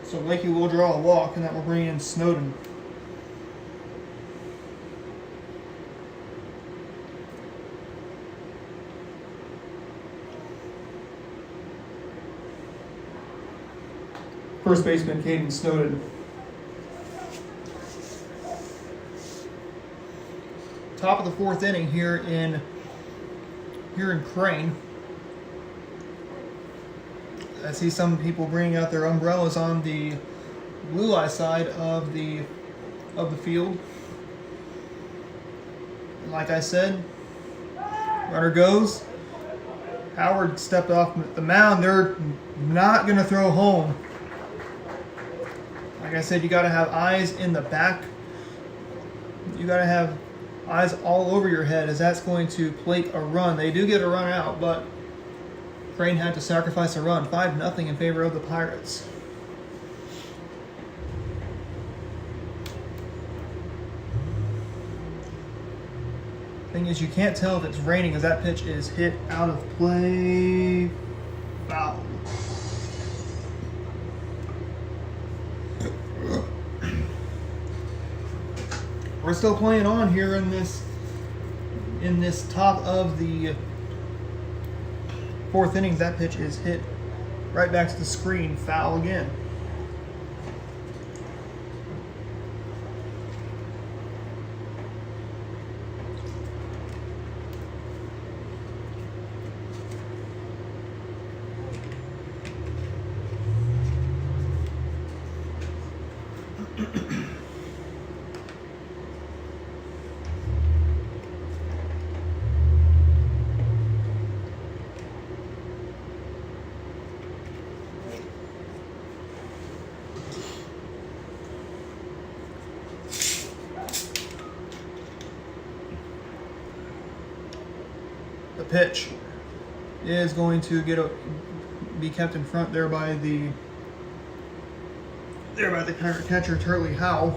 So Lakey will draw a walk, and that will bring in Snowden. First baseman Caden Snowden. Top of the 4th inning here in Crane. I see some people bringing out their umbrellas on the blue eye side of the field. And like I said, runner goes. Howard stepped off the mound. They're not going to throw home. Like I said, you got to have eyes in the back. You got to have eyes all over your head, as that's going to plate a run. They do get a run out, but Crane had to sacrifice a run. 5-0 in favor of the Pirates. Thing is, you can't tell if it's raining, as that pitch is hit out of play. Foul. We're still playing on here in this top of the fourth innings. That pitch is hit right back to the screen. Foul again. The pitch is going to be kept in front there by the catcher Turley Howe.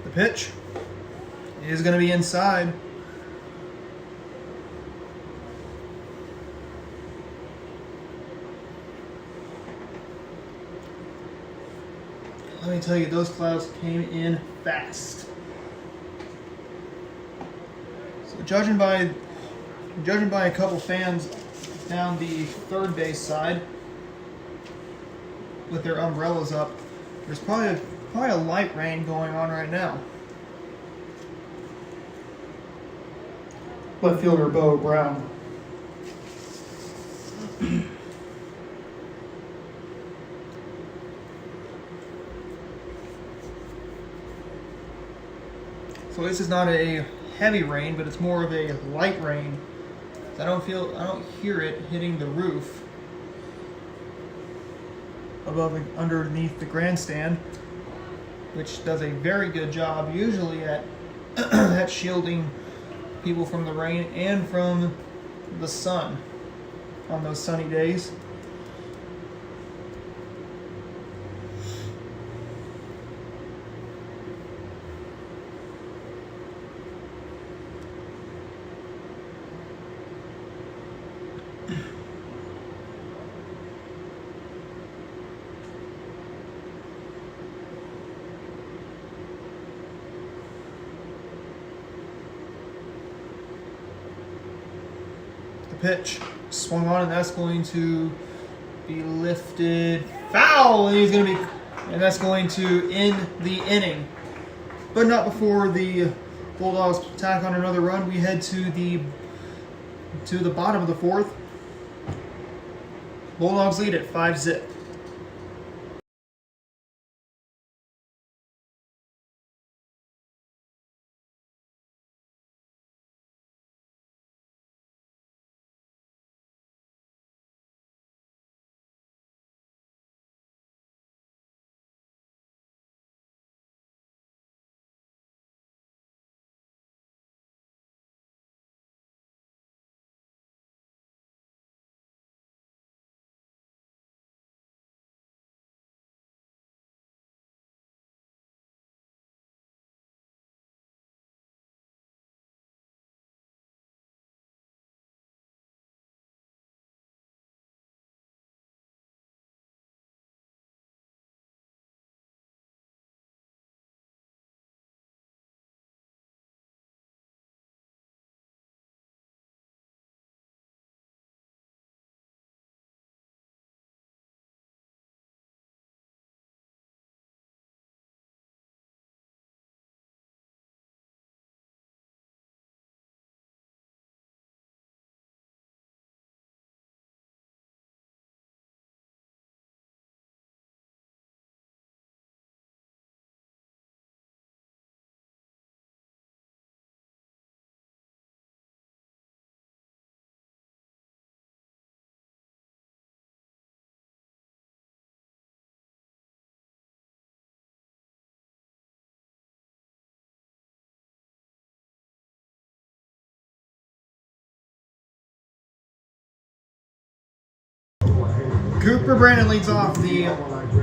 The pitch is going to be inside. Let me tell you, those clouds came in fast. So judging by a couple fans down the third base side with their umbrellas up, there's probably a light rain going on right now. Left fielder Bo Brown. So this is not a heavy rain, but it's more of a light rain. I don't hear it hitting the roof underneath the grandstand, which does a very good job usually at at shielding people from the rain and from the sun on those sunny days. Pitch swung on, and that's going to be lifted foul, and that's going to end the inning, but not before the Bulldogs tack on another run. We head to the bottom of the fourth. Bulldogs lead at 5-0. Cooper Brandon leads off the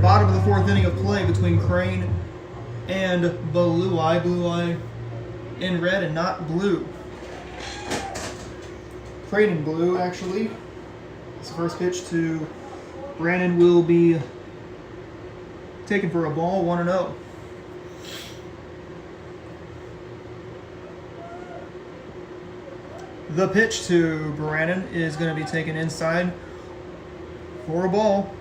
bottom of the fourth inning of play between Crane and Blue Eye. Blue Eye in red and not blue. Crane in blue, actually. This first pitch to Brandon will be taken for a ball, 1-0. The pitch to Brandon is going to be taken inside for a ball.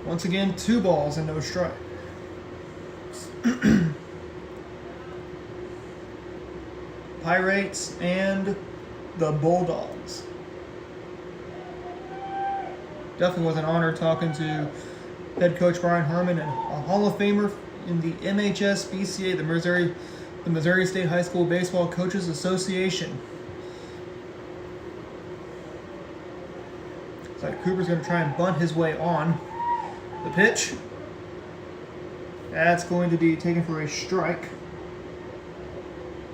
Once again, 2 balls and no strike. Pirates and the Bulldogs. Definitely was an honor talking to head coach Brian Harmon and a Hall of Famer in the MHS BCA, the Missouri State High School Baseball Coaches Association. Looks like Cooper's going to try and bunt his way on. The pitch. That's going to be taken for a strike.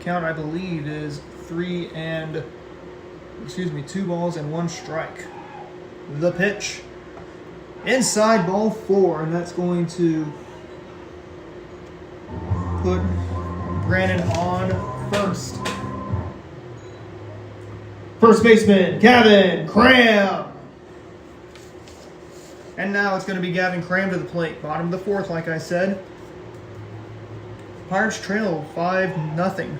Count, I believe, is 2 balls and 1 strike. The pitch. Inside, ball 4, and that's going to put Brandon on first. First baseman, Gavin Cram. And now it's going to be Gavin Cram to the plate. Bottom of the fourth, like I said. Pirates trail 5-0.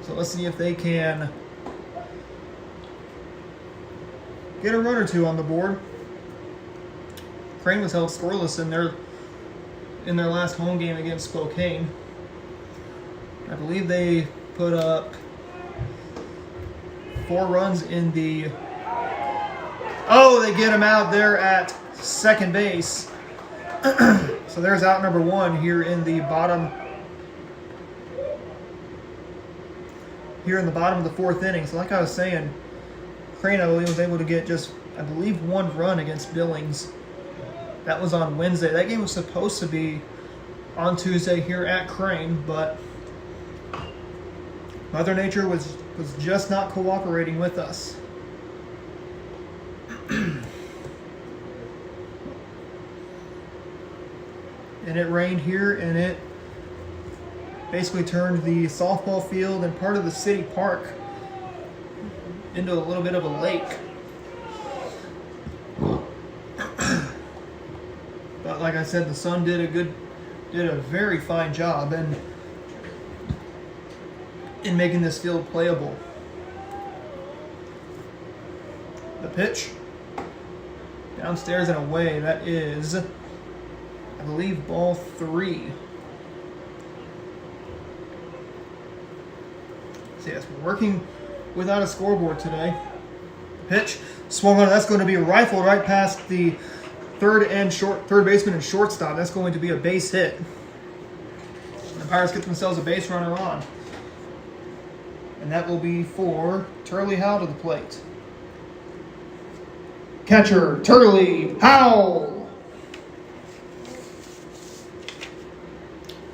So let's see if they can get a run or 2 on the board. Crane was held scoreless in their last home game against Spokane. I believe they put up 4 runs in the... Oh, they get him out there at second base. So there's out number 1 here in the bottom of the fourth inning. So like I was saying, Crane, I believe, was able to get just, I believe, 1 run against Billings. That was on Wednesday. That game was supposed to be on Tuesday here at Crane, but Mother Nature was just not cooperating with us. And it rained here, and it basically turned the softball field and part of the city park into a little bit of a lake. But like I said, the sun did a very fine job in making this field playable. The pitch downstairs and away. That is, I believe, ball 3. So yes, we're working without a scoreboard today. Pitch swung on. That's going to be rifled right past the third baseman and shortstop. That's going to be a base hit. The Pirates get themselves a base runner on. And that will be for Turley Howell to the plate. Catcher, Turley Howell.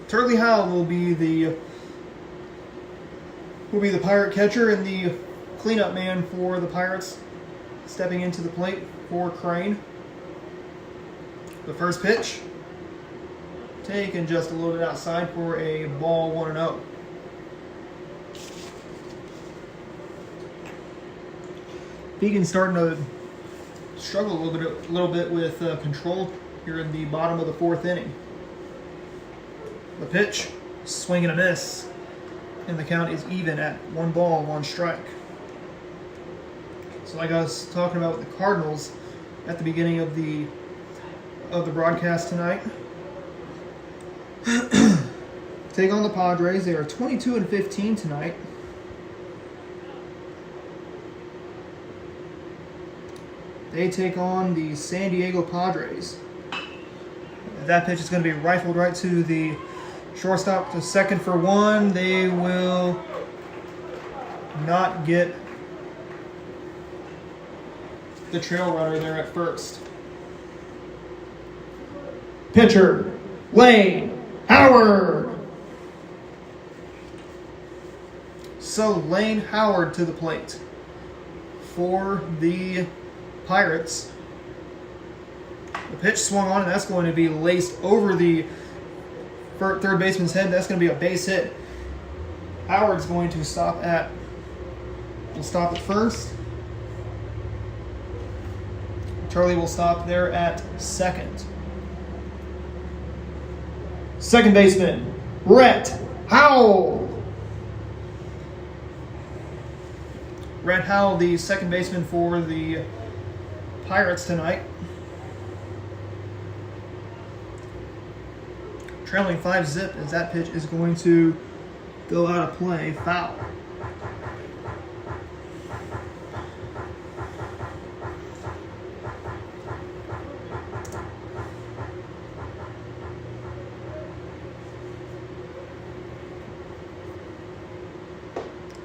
Turley Howell will be the Pirate catcher and the cleanup man for the Pirates, stepping into the plate for Crane. The first pitch, taken just a little bit outside for a ball, 1-0. Deegan's starting to struggle a little bit with control here in the bottom of the fourth inning. The pitch, swing and a miss, and the count is even at 1 ball, 1 strike. So like I was talking about with the Cardinals at the beginning of the broadcast tonight, take on the Padres. They are 22-15 tonight. They take on the San Diego Padres. That pitch is going to be rifled right to the shortstop to second for 1. They will not get the trail runner there at first. Pitcher, Lane Howard. So Lane Howard to the plate for the Pirates. The pitch swung on, and that's going to be laced over the third baseman's head. That's going to be a base hit. Howard's going to stop at first. Charlie will stop there at second. Second baseman, Rhett Howell. Rhett Howell, the second baseman for the Pirates tonight. Trailing 5-zip as that pitch is going to go out of play, foul.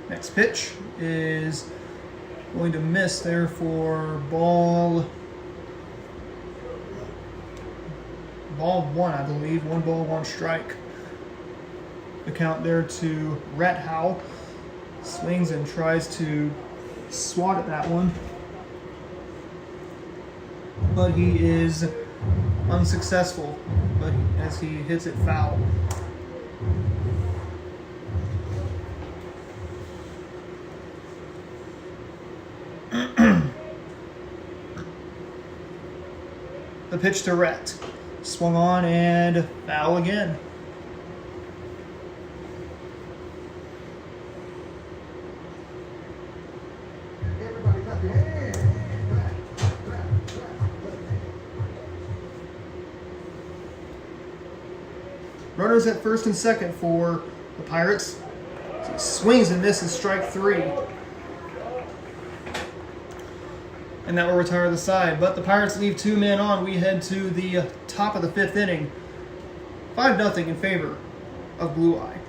Next pitch is going to miss there for ball one, I believe. 1 ball, 1 strike. The count there to Rhett Howell. Swings and tries to swat at that one, but he is unsuccessful. But as he hits it foul. The pitch to Rhett. Swung on and foul again. Runners at first and second for the Pirates. He swings and misses, strike 3. And that will retire the side. But the Pirates leave 2 men on. We head to the top of the 5th inning. 5-0 in favor of Blue Eye.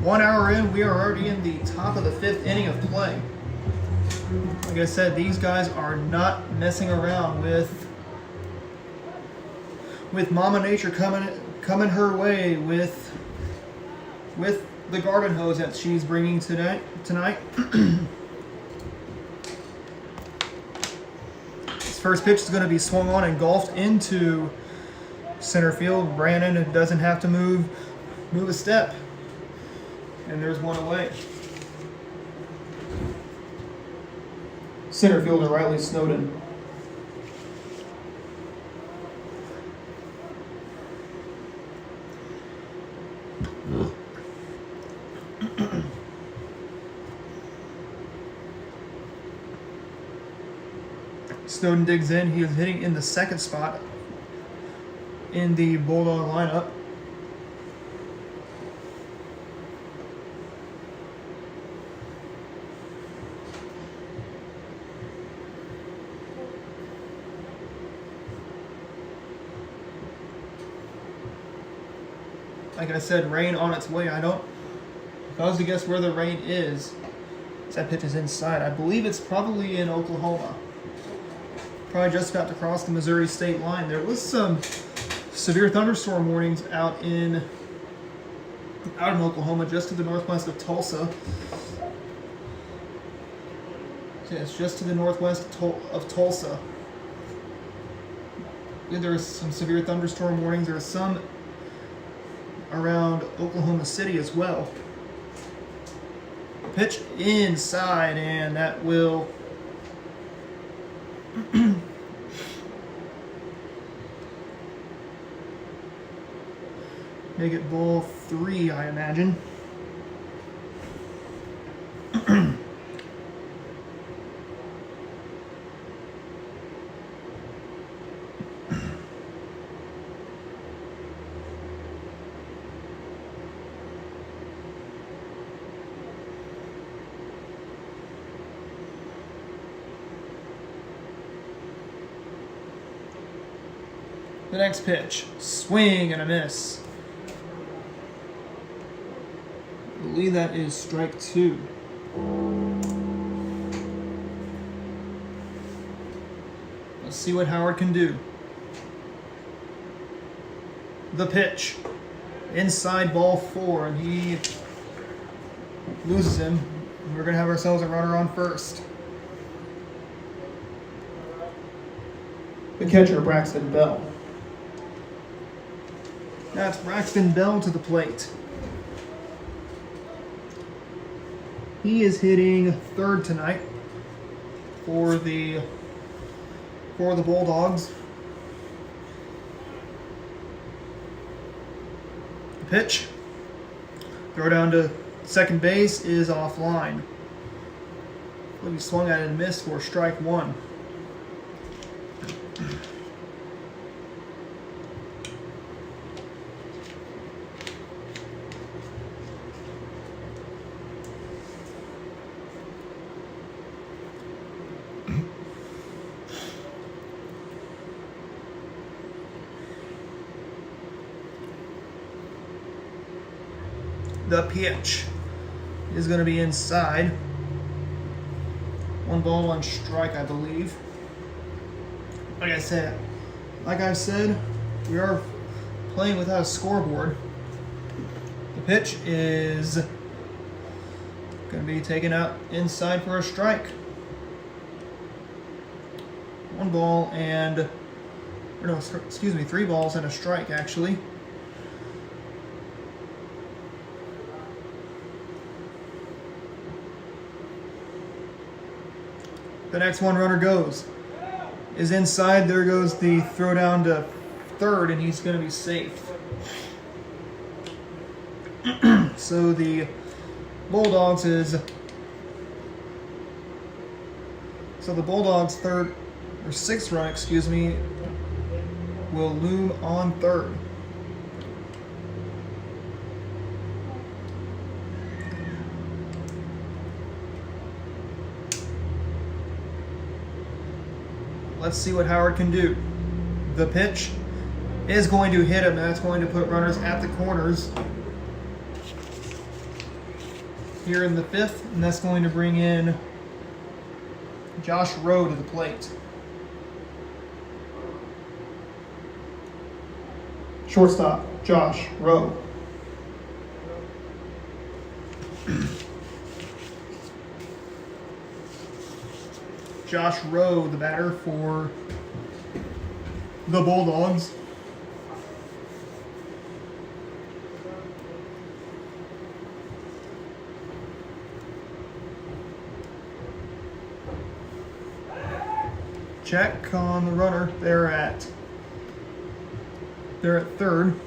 One hour in, we are already in the top of the 5th inning of play. Like I said, these guys are not messing around with Mama Nature coming her way with the garden hose that she's bringing tonight. first pitch is going to be swung on and golfed into center field. Brandon doesn't have to move a step. And there's one away. Center fielder Riley Snowden. Snowden digs in. He is hitting in the second spot in the Bulldog lineup. Like I said, rain on its way. If I was to guess where the rain is, that pitch is inside. I believe it's probably in Oklahoma. Probably just about to cross the Missouri state line. There was some severe thunderstorm warnings out in Oklahoma, just to the northwest of Tulsa. Yeah, it's just to the northwest of Tulsa. There's some severe thunderstorm warnings. There's some around Oklahoma City as well. Pitch inside, and that will make it ball 3, I imagine. The next pitch, swing and a miss. I believe that is strike 2. Let's see what Howard can do. The pitch, inside ball 4, and he loses him. We're gonna have ourselves a runner on first. The catcher, Braxton Bell. That's Braxton Bell to the plate. He is hitting third tonight for the Bulldogs. The pitch, throw down to second base, is offline. He swung at it and missed for strike 1. The pitch is going to be inside. 1 ball, 1 strike, I believe. Like I said, we are playing without a scoreboard. The pitch is going to be taken out inside for a strike. 1 ball and, 3 balls and a strike, actually. The next one runner is inside. There goes the throw down to third, and he's going to be safe. So the Bulldogs' third or sixth run, will loom on third. Let's see what Howard can do. The pitch is going to hit him, and that's going to put runners at the corners here in the 5th, and that's going to bring in Josh Rowe to the plate. Shortstop, Josh Rowe. Josh Rowe, the batter for the Bulldogs. Check on the runner. They're at third.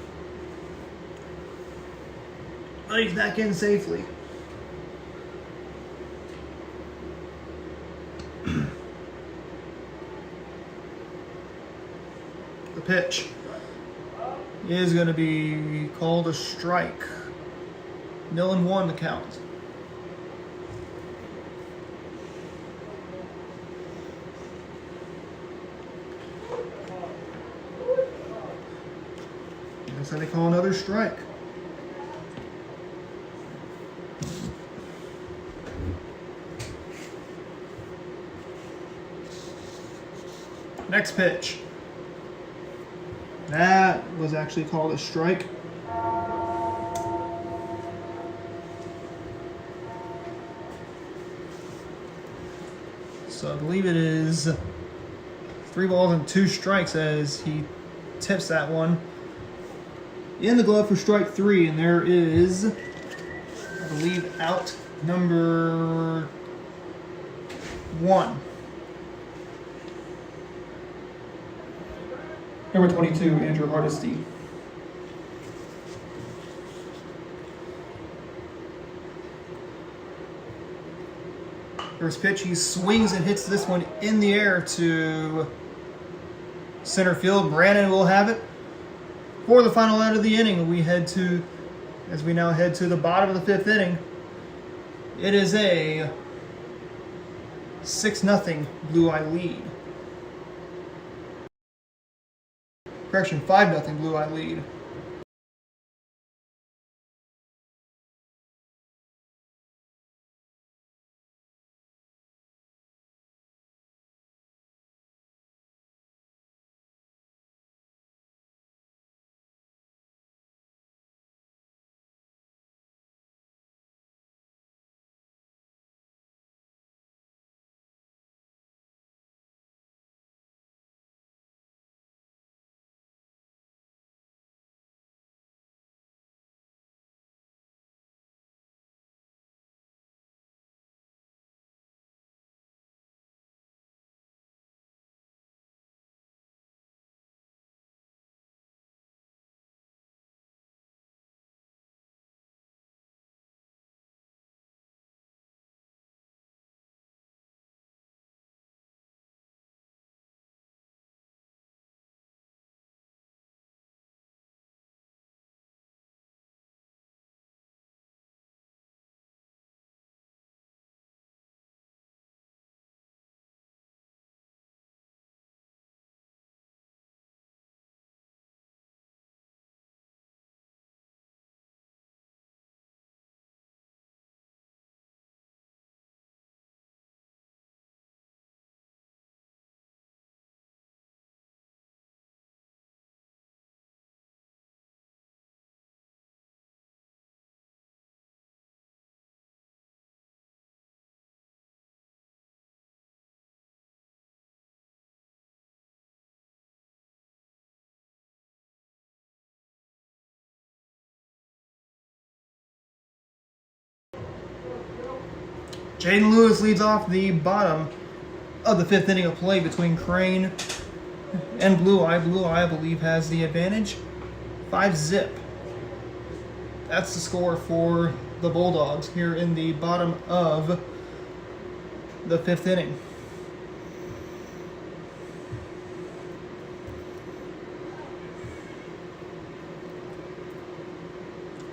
But he's back in safely. The pitch is going to be called a strike. 0-1 the count. So they call another strike. Next pitch. That was actually called a strike. So I believe it is 3 balls and 2 strikes as he tips that one in the glove for strike 3, and there is, I believe, out number 1. Number 22, Andrew Hardesty. First pitch, he swings and hits this one in the air to center field. Brandon will have it. For the final out of the inning, as we now head to the bottom of the 5th inning, it is a 6-0 Blue Eye lead. Correction, 5-0 Blue Eye lead. Jaden Lewis leads off the bottom of the 5th inning of play between Crane and Blue Eye. Blue Eye, I believe, has the advantage. 5-0. That's the score for the Bulldogs here in the bottom of the 5th inning.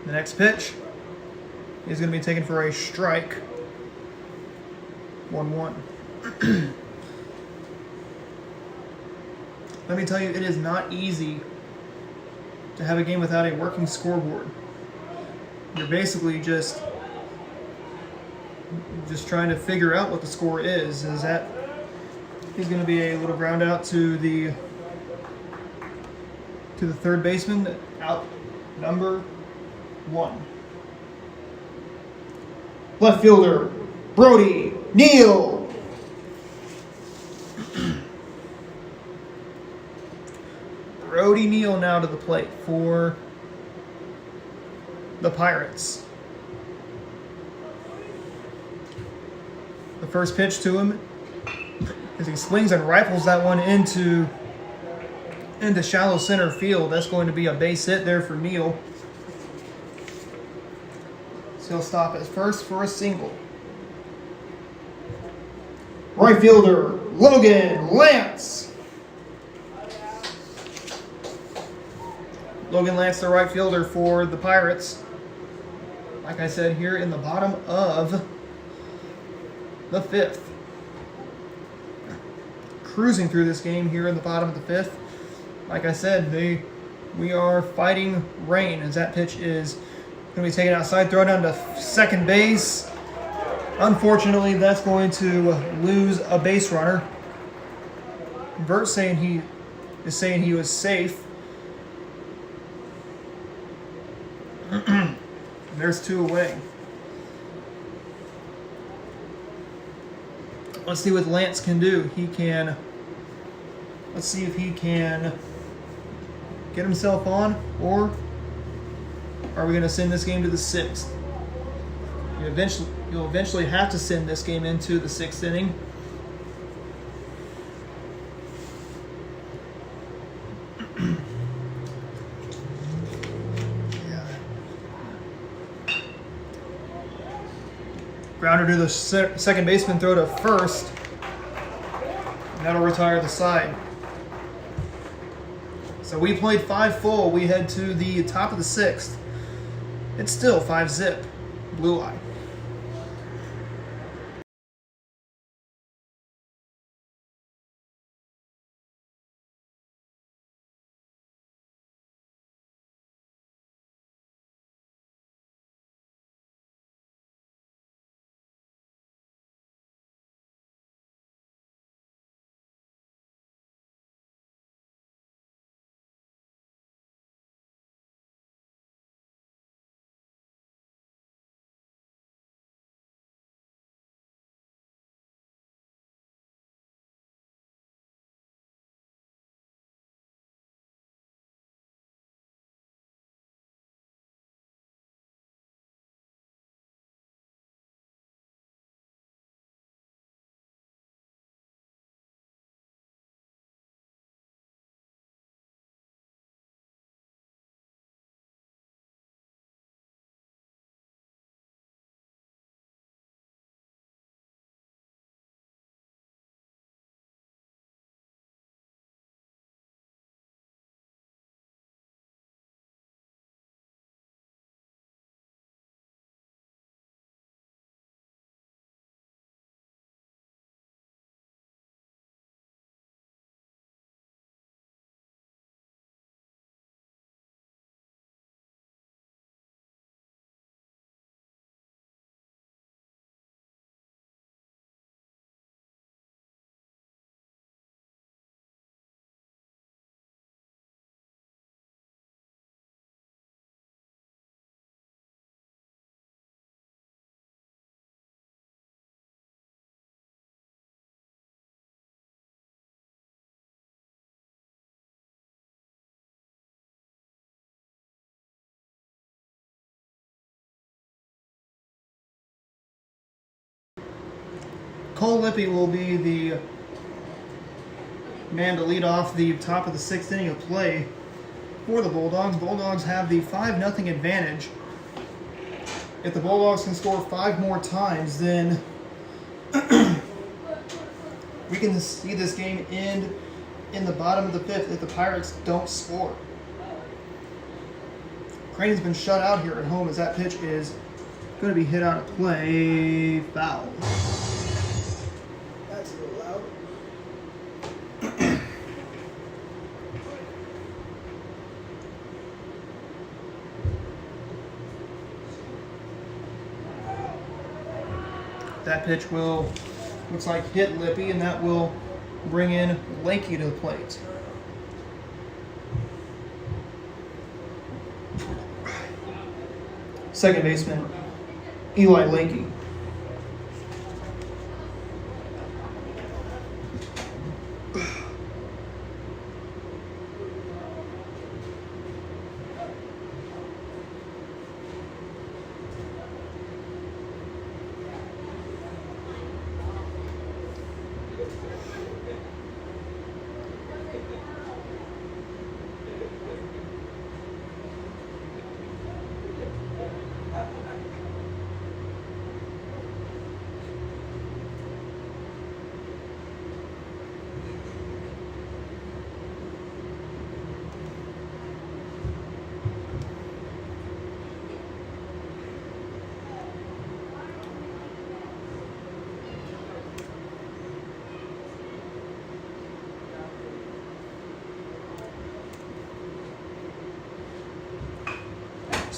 The next pitch is going to be taken for a strike. 1-1. Let me tell you, it is not easy to have a game without a working scoreboard. You're basically just trying to figure out what the score is. Is going to be a little ground out to the third baseman, out number 1. Left fielder, Brody Neal. Brody Neal now to the plate for the Pirates. The first pitch to him, as he swings and rifles that one into shallow center field. That's going to be a base hit there for Neal. So he'll stop at first for a single. Right fielder Logan Lance. Logan Lance, the right fielder for the Pirates. Like I said, here in the bottom of the fifth. Cruising through this game here in the bottom of the fifth. Like I said, we are fighting rain as that pitch is going to be taken outside, throw down to second base. Unfortunately, that's going to lose a base runner. Vert saying he was safe. There's two away. Let's see what Lance can do. Let's see if he can get himself on, or are we going to send this game to the sixth? You'll eventually have to send this game into the sixth inning. Grounder to the second baseman, throw to first. And that'll retire the side. So we played 5 full. We head to the top of the sixth. It's still 5-zip. Blue Eye. Cole Lippy will be the man to lead off the top of the sixth inning of play for the Bulldogs. Bulldogs have the 5-0 advantage. If the Bulldogs can score 5 more times, then we can see this game end in the bottom of the fifth if the Pirates don't score. Crane's been shut out here at home as that pitch is going to be hit out of play. Foul. That's a little loud. That pitch looks like hit Lippy, and that will bring in Lakey to the plate. Second baseman, Eli Lakey.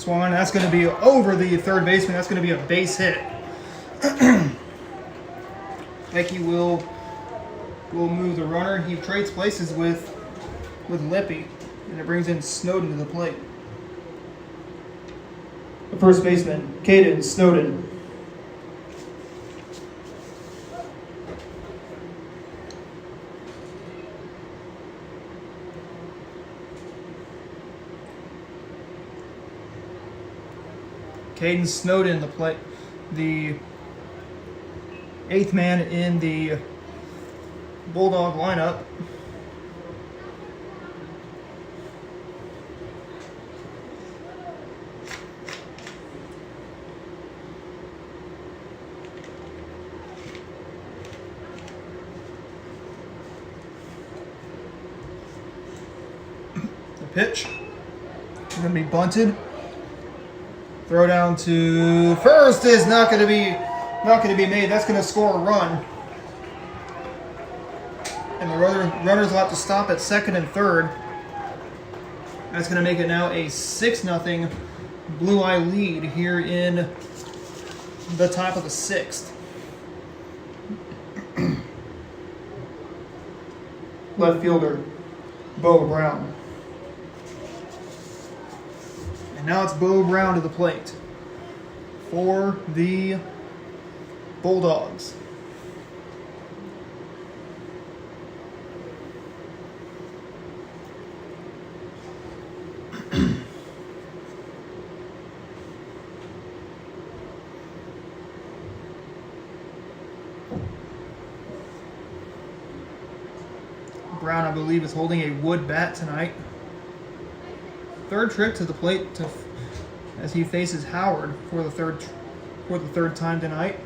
Swung on. That's going to be over the third baseman. That's going to be a base hit. Hickey will move the runner. He trades places with Lippy, and it brings in Snowden to the plate. The first baseman, Caden Snowden. Caden Snowden, the eighth man in the Bulldog lineup. The pitch is going to be bunted. Throw down to first is not going to be made. That's going to score a run. And the runners will have to stop at second and third. That's going to make it now a 6-0 Blue Eye lead here in the top of the sixth. Left fielder, Bo Brown. And now it's Bo Brown to the plate for the Bulldogs. Brown, I believe, is holding a wood bat tonight. Third trip to the plate as he faces Howard for the third time tonight.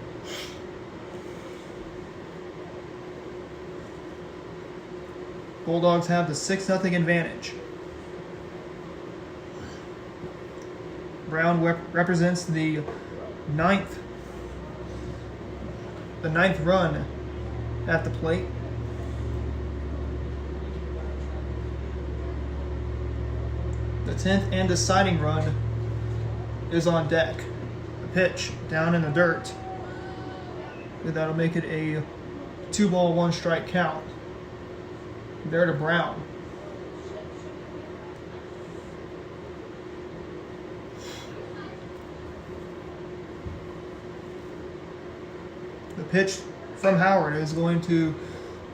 Bulldogs have the 6-0 advantage. Brown represents the ninth run at the plate. The 10th and deciding run is on deck. The pitch down in the dirt. That'll make it a 2-ball, 1-strike count. There to Brown. The pitch from Howard is going to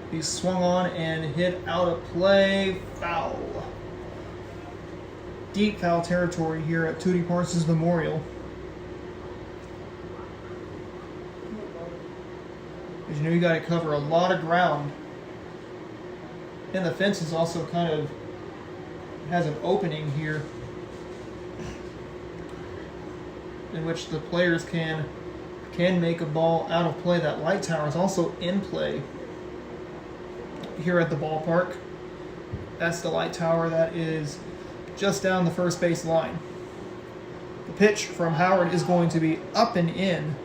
be swung on and hit out of play. Foul. Deep foul territory here at Tootie Parsons Memorial. As you know, you got to cover a lot of ground. And the fence is also kind of has an opening here in which the players can make a ball out of play. That light tower is also in play here at the ballpark. That's the light tower that is just down the first base line. The pitch from Howard is going to be up and in.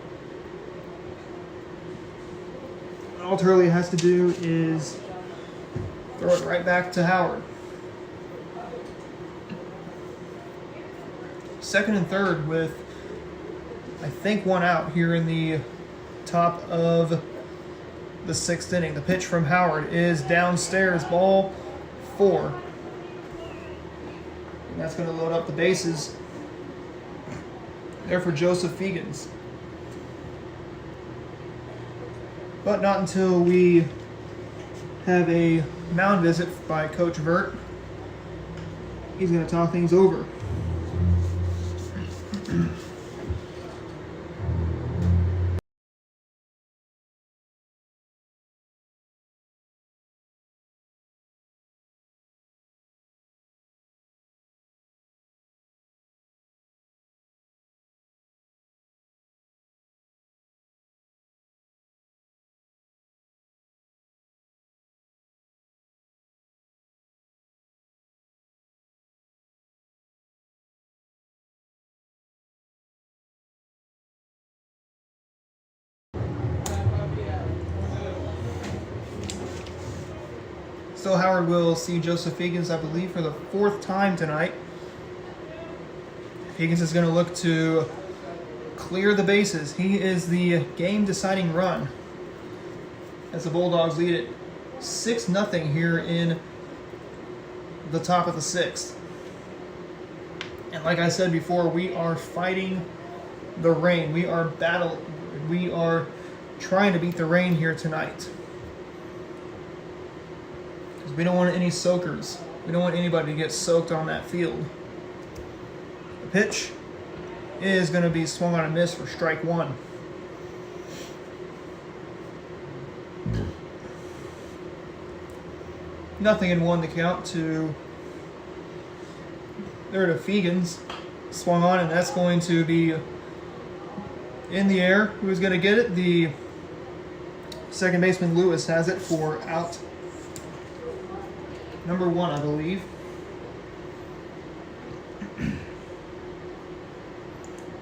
All Turley has to do is throw it right back to Howard. Second and third with, I think, one out here in the top of the sixth inning. The pitch from Howard is downstairs, ball 4. And that's going to load up the bases there for Joseph Fegans. But not until we have a mound visit by Coach Vert. He's going to talk things over. So Howard will see Joseph Fegans, I believe, for the 4th time tonight. If Higgins is going to look to clear the bases. He is the game-deciding run as the Bulldogs lead it 6-0 here in the top of the sixth. And like I said before, we are fighting the rain. We are trying to beat the rain here tonight. Because we don't want any soakers. We don't want anybody to get soaked on that field. The pitch is going to be swung on a miss for strike one. Nothing in one to count to there to Fegans. Swung on, and that's going to be in the air. Who's going to get it? The second baseman Lewis has it for out number one, I believe.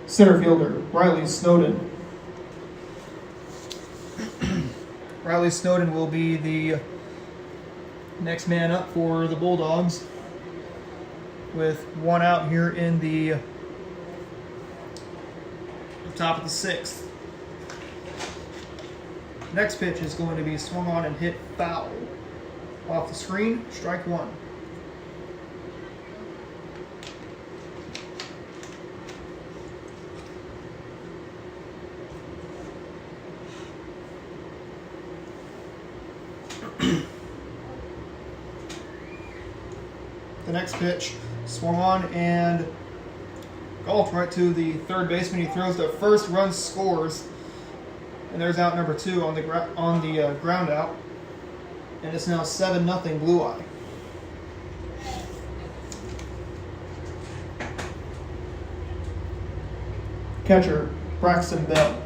Center fielder Riley Snowden. Riley Snowden will be the next man up for the Bulldogs with one out here in the top of the sixth. Next pitch is going to be swung on and hit foul. Off the screen, strike one. The next pitch swung on and golfed right to the third baseman. He throws the first, run scores, and there's out number two on the ground out, and it's now 7-0 Blue Eye. Catcher Braxton Bell.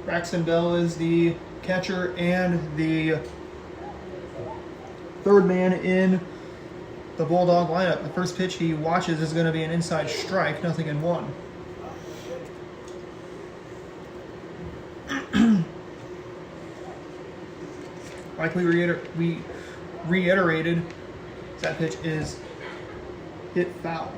Braxton Bell is the catcher and the third man in the Bulldog lineup. The first pitch he watches is going to be an inside strike, 0-1. Like we reiterated, that pitch is hit foul.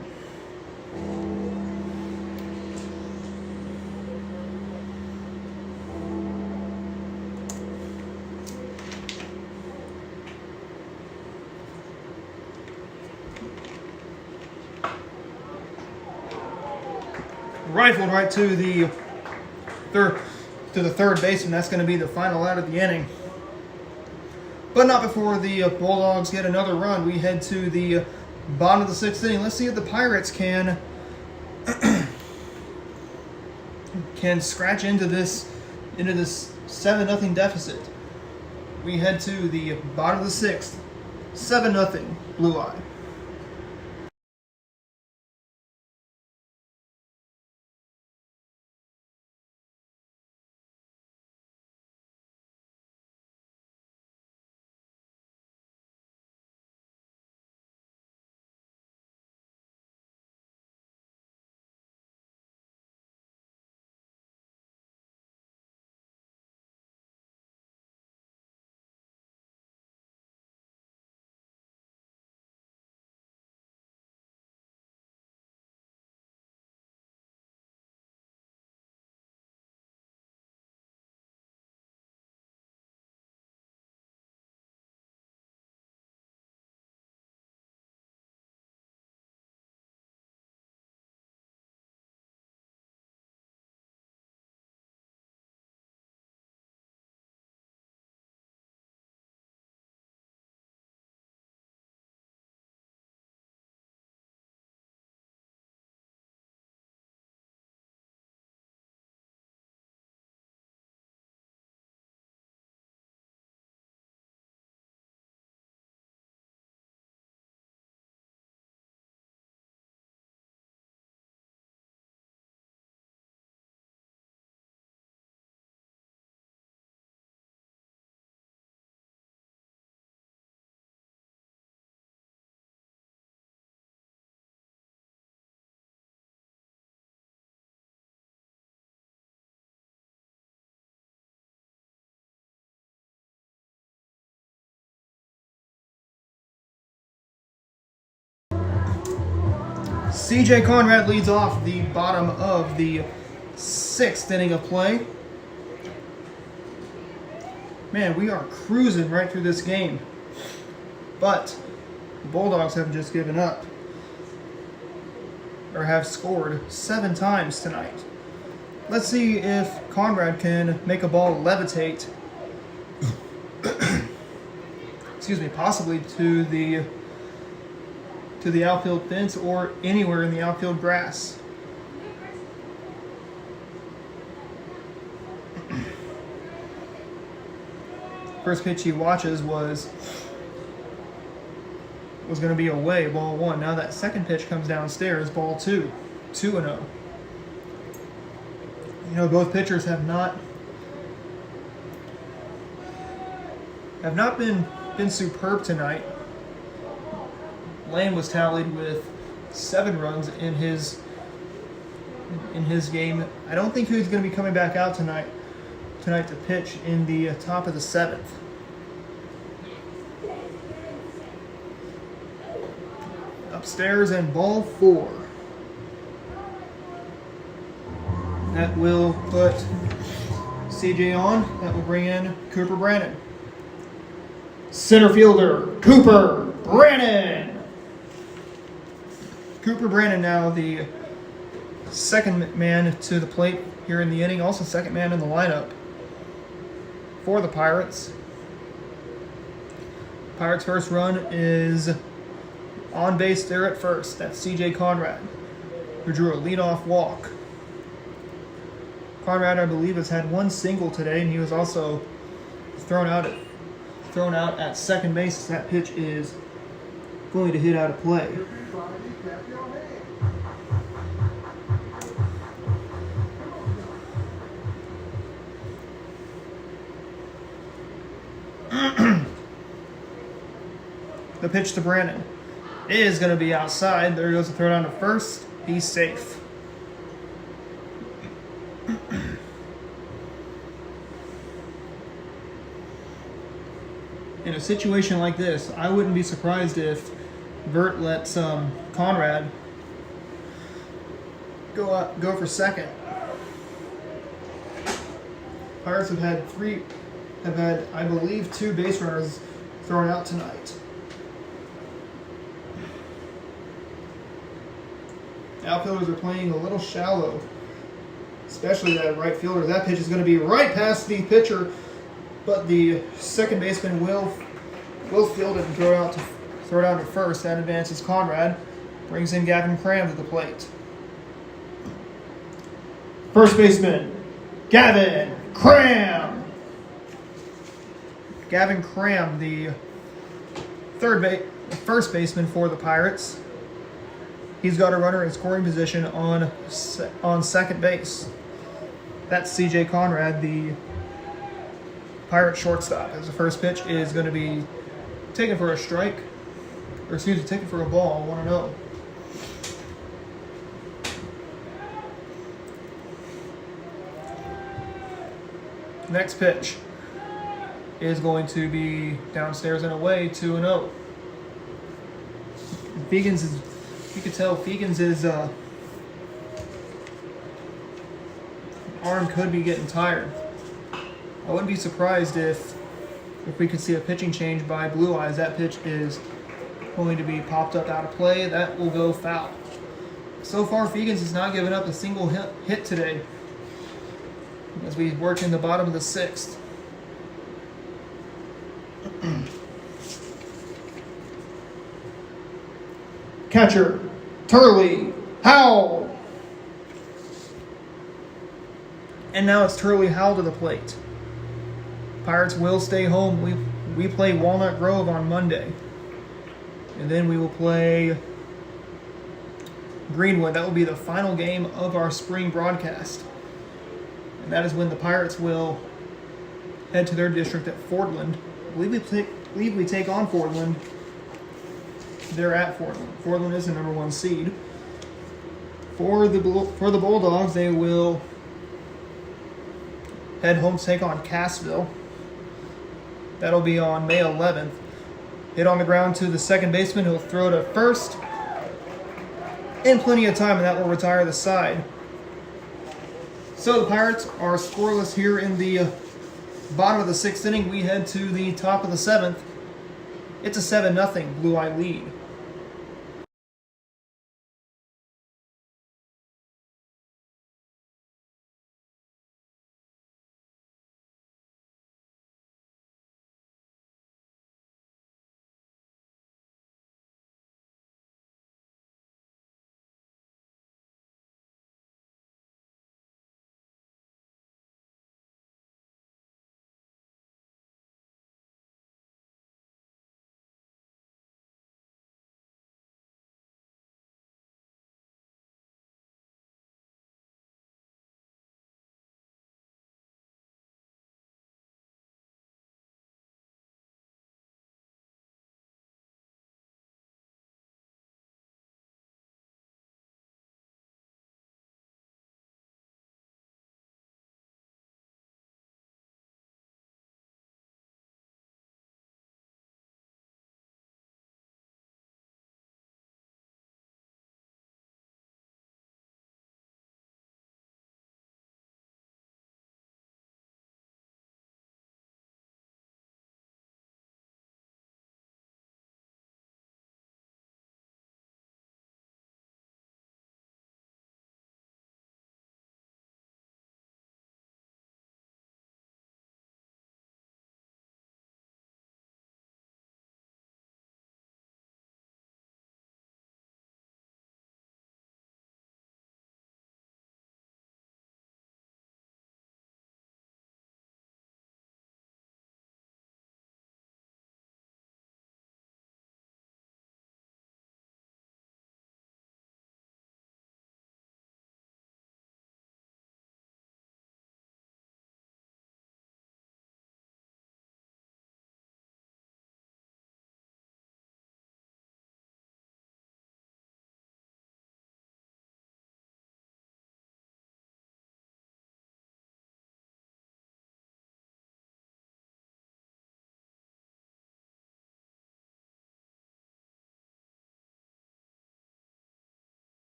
Rifled right to the third baseman. That's going to be the final out of the inning. But not before the Bulldogs get another run. We head to the bottom of the sixth inning. Let's see if the Pirates can scratch into this 7-0 deficit. We head to the bottom of the sixth, 7-0 Blue Eye. CJ Conrad leads off the bottom of the 6th inning of play. Man, we are cruising right through this game. But the Bulldogs have just given up, or have scored 7 times tonight. Let's see if Conrad can make a ball levitate, excuse me, possibly to the outfield fence or anywhere in the outfield grass. First pitch he watches was going to be away, ball 1. Now that second pitch comes downstairs, ball 2, 2-0. You know, both pitchers have not been superb tonight. Lane was tallied with 7 runs in his game. I don't think he's going to be coming back out tonight to pitch in the top of the 7th. Upstairs and ball 4. That will put CJ on. That will bring in Cooper Brannon. Center fielder, Cooper Brannon. Cooper Brannon now the second man to the plate here in the inning. Also second man in the lineup for the Pirates. Pirates' first run is on base there at first. That's CJ Conrad, who drew a leadoff walk. Conrad, I believe, has had 1 single today, and he was also thrown out at second base. That pitch is going to hit out of play. The pitch to Brannon is going to be outside. There goes the throw down to first. He's safe. In a situation like this, I wouldn't be surprised if Bert lets Conrad go for second. Pirates have had I believe 2 base runners thrown out tonight. Outfielders are playing a little shallow, especially that right fielder. That pitch is going to be right past the pitcher, but the second baseman will field it and throw down to first. That advances Conrad, brings in Gavin Cram to the plate. First baseman, Gavin Cram. Gavin Cram, the first baseman for the Pirates. He's got a runner in scoring position on second base. That's CJ Conrad, the Pirate shortstop. As the first pitch is going to be taken for a strike, or excuse me, taken for a ball, 1-0. Next pitch is going to be downstairs and away, 2-0. Fegans is, you could tell Fegans' arm could be getting tired. I wouldn't be surprised if we could see a pitching change by Blue Eyes. That pitch is going to be popped up out of play. That will go foul. So far, Fegans has not given up a single hit today as we work in the bottom of the 6th. Catcher, Turley Howell. And now it's Turley Howell to the plate. Pirates will stay home. We play Walnut Grove on Monday. And then we will play Greenwood. That will be the final game of our spring broadcast. And that is when the Pirates will head to their district at Fordland. I believe we take on Fordland. They're at Fordland. Fordland is the number 1 seed. For the Bulldogs, they will head home to take on Cassville. That'll be on May 11th. Hit on the ground to the second baseman. He'll throw to first. in plenty of time, and that will retire the side. So the Pirates are scoreless here in the bottom of the 6th inning. We head to the top of the 7th. It's a 7-0 Blue Eye lead.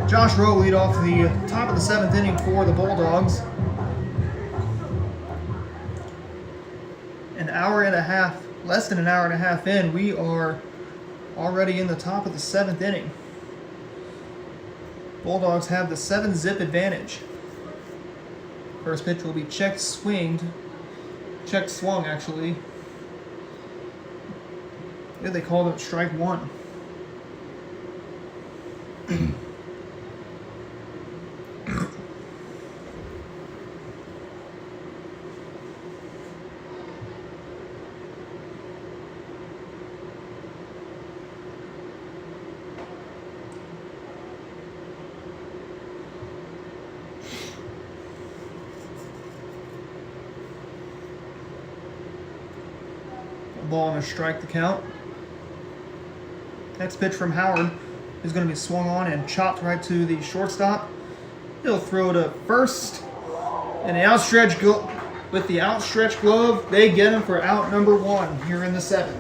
Josh Rowe lead off the top of the 7th inning for the Bulldogs. An hour and a half, less than an hour and a half in, we are already in the top of the 7th inning. Bulldogs have the 7-zip advantage. First pitch will be swung actually. Yeah, they called it strike one. Ball and a strike to count. Next pitch from Howard is going to be swung on and chopped right to the shortstop. He'll throw to first, and with the outstretched glove, they get him for out number 1 here in the 7th.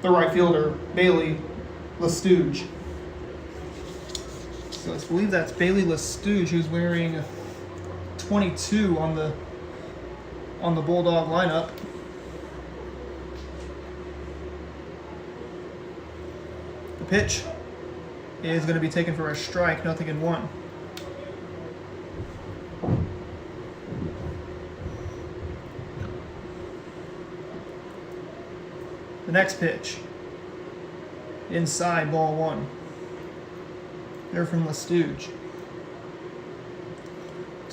The right fielder, Bailey Lestouge. So I believe that's Bailey Lestouge, who's wearing 22 on the Bulldog lineup. The pitch is going to be taken for a strike, 0-1. The next pitch, inside, ball 1. They're from Lestouge.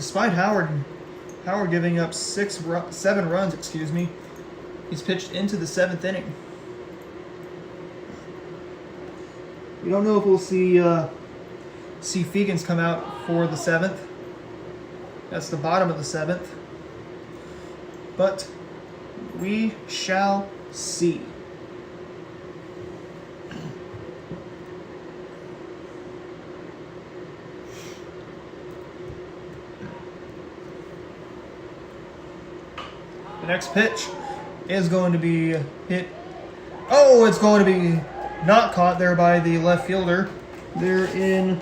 despite Howard giving up 7 runs, excuse me, he's pitched into the 7th inning. We don't know if we'll see Fegans come out for the 7th. That's the bottom of the 7th. But we shall see. The next pitch is going to be hit. Oh, it's going to be not caught there by the left fielder. They're in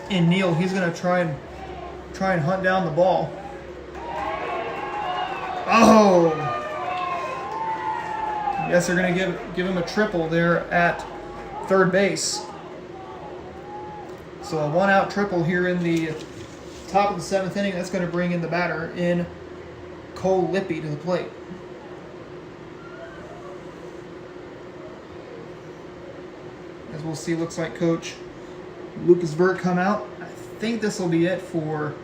Neal. He's going to try and hunt down the ball. Oh! Yes, they're going to give him a triple there at third base. So a 1-out triple here in the top of the 7th inning. That's going to bring in the batter in Cole Lippy to the plate. As we'll see, looks like Coach Lucas Vert come out. I think this will be it for.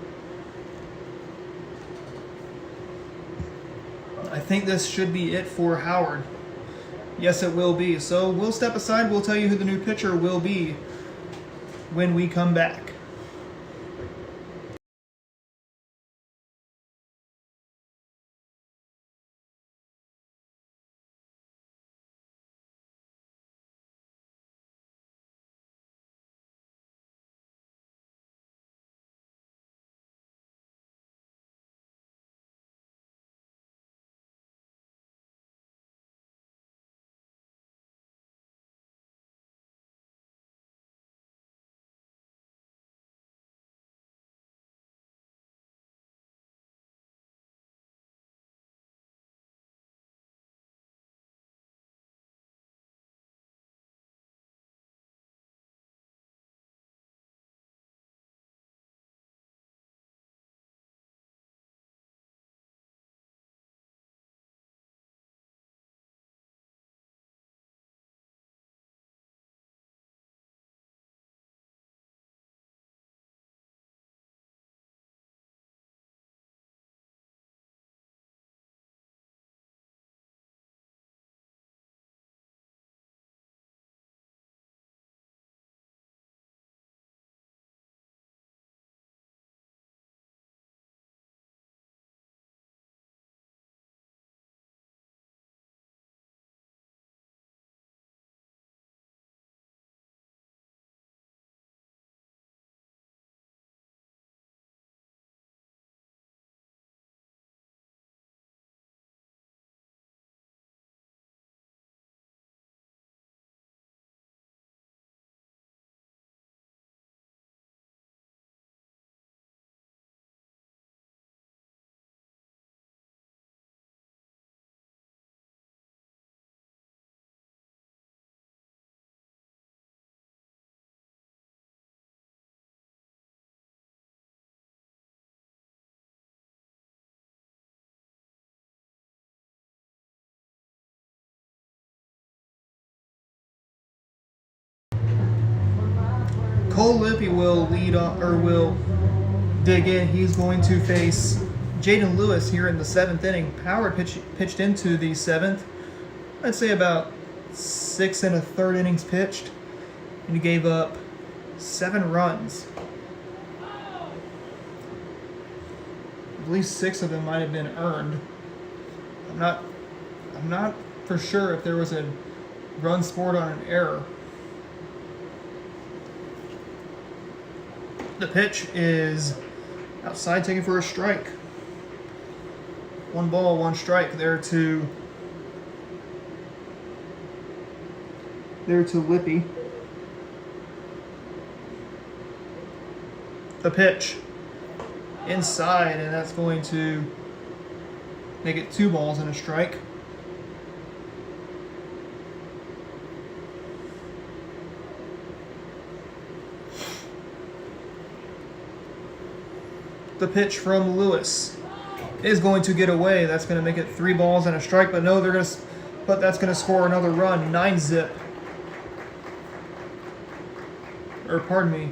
I think this should be it for Howard. Yes, it will be. So we'll step aside. We'll tell you who the new pitcher will be when we come back. Cole Lippy will lead on, or will dig in. He's going to face Jaden Lewis here in the 7th inning. Howard pitched into the 7th. I'd say about 6 1/3 innings pitched, and he gave up 7 runs. I believe 6 of them might have been earned. I'm not for sure if there was a run scored on an error. The pitch is outside, taken for a strike. 1 ball, 1 strike there to Lippy. The pitch inside, and that's going to make it 2 balls and a strike. The pitch from Lewis is going to get away. That's going to make it 3 balls and a strike. But no, but that's going to score another run. 9-zip. Or pardon me.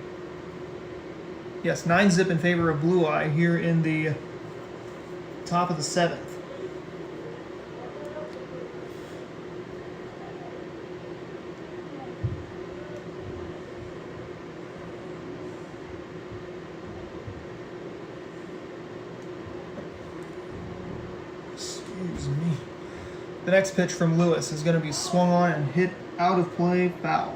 Yes, 9-zip in favor of Blue Eye here in the top of the 7th. Excuse me. The next pitch from Lewis is going to be swung on and hit out of play, foul.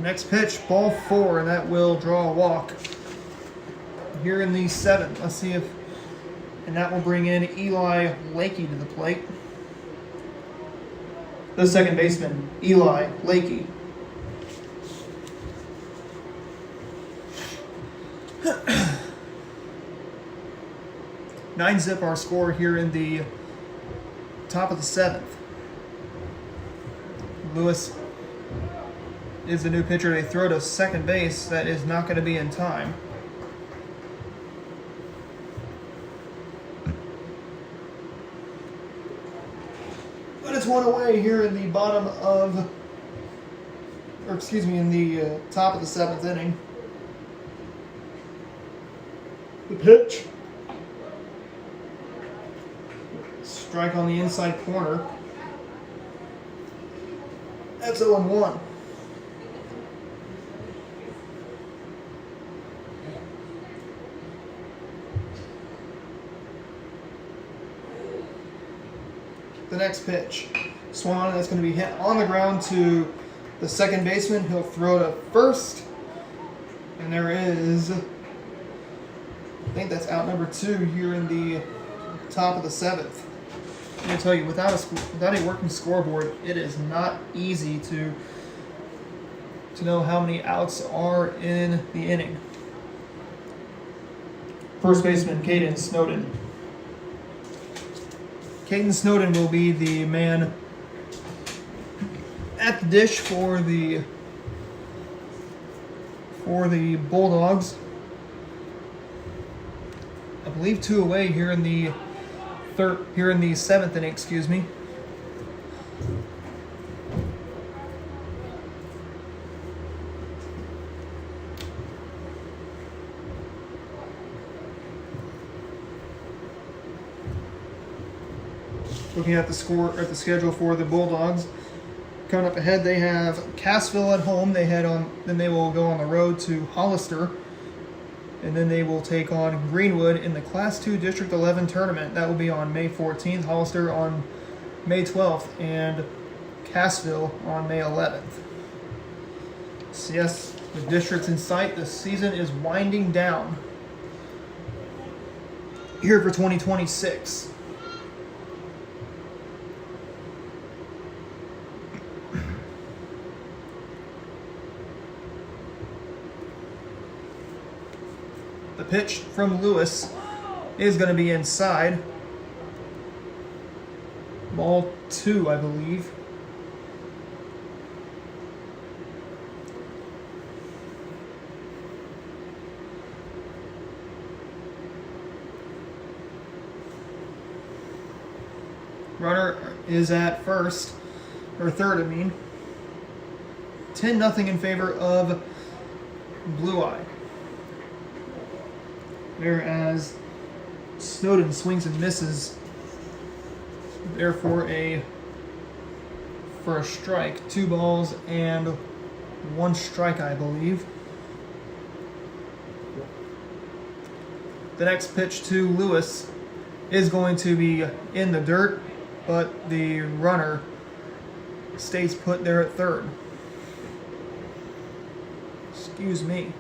Next pitch, ball 4, and that will draw a walk here in the 7th. Let's see if, and that will bring in Eli Lakey to the plate. The second baseman, Eli Lakey. Nine zip our score here in the top of the 7th. Lewis is the new pitcher. They throw to second base. That is not going to be in time. But it's one away here in the bottom of, or excuse me, in the top of the 7th inning. The pitch. Strike on the inside corner. That's 0-1. The next pitch. Swan, that's going to be hit on the ground to the second baseman. He'll throw to first. And there is, I think that's out number 2 here in the top of the 7th. I'm going to tell you, without a working scoreboard, it is not easy to know how many outs are in the inning. First baseman, Caden Snowden. Caden Snowden will be the man at the dish for the Bulldogs. I believe 2 away here in the 7th inning, excuse me. Looking at the schedule for the Bulldogs, coming up ahead, they have Cassville at home. Then they will go on the road to Hollister, and then they will take on Greenwood in the Class 2 District 11 tournament. That will be on May 14th, Hollister on May 12th, and Cassville on May 11th. So yes, the district's in sight. The season is winding down here for 2026. The pitch from Lewis is going to be inside. Ball 2, I believe. Runner is at first, or third, I mean. 10-0 in favor of Blue Eye. Whereas Snowden swings and misses there for a strike. 2 balls and 1 strike, I believe. The next pitch to Lewis is going to be in the dirt, but the runner stays put there at third. Excuse me.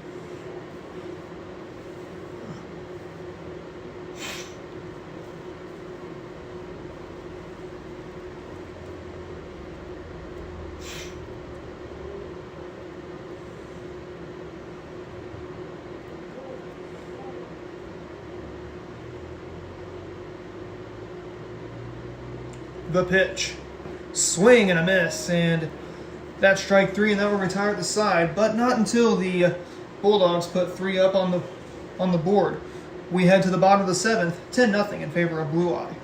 The pitch. Swing and a miss, and that's strike 3, and that will retire at the side, but not until the Bulldogs put 3 up on the board. We head to the bottom of the 7th, 10-0 in favor of Blue Eye.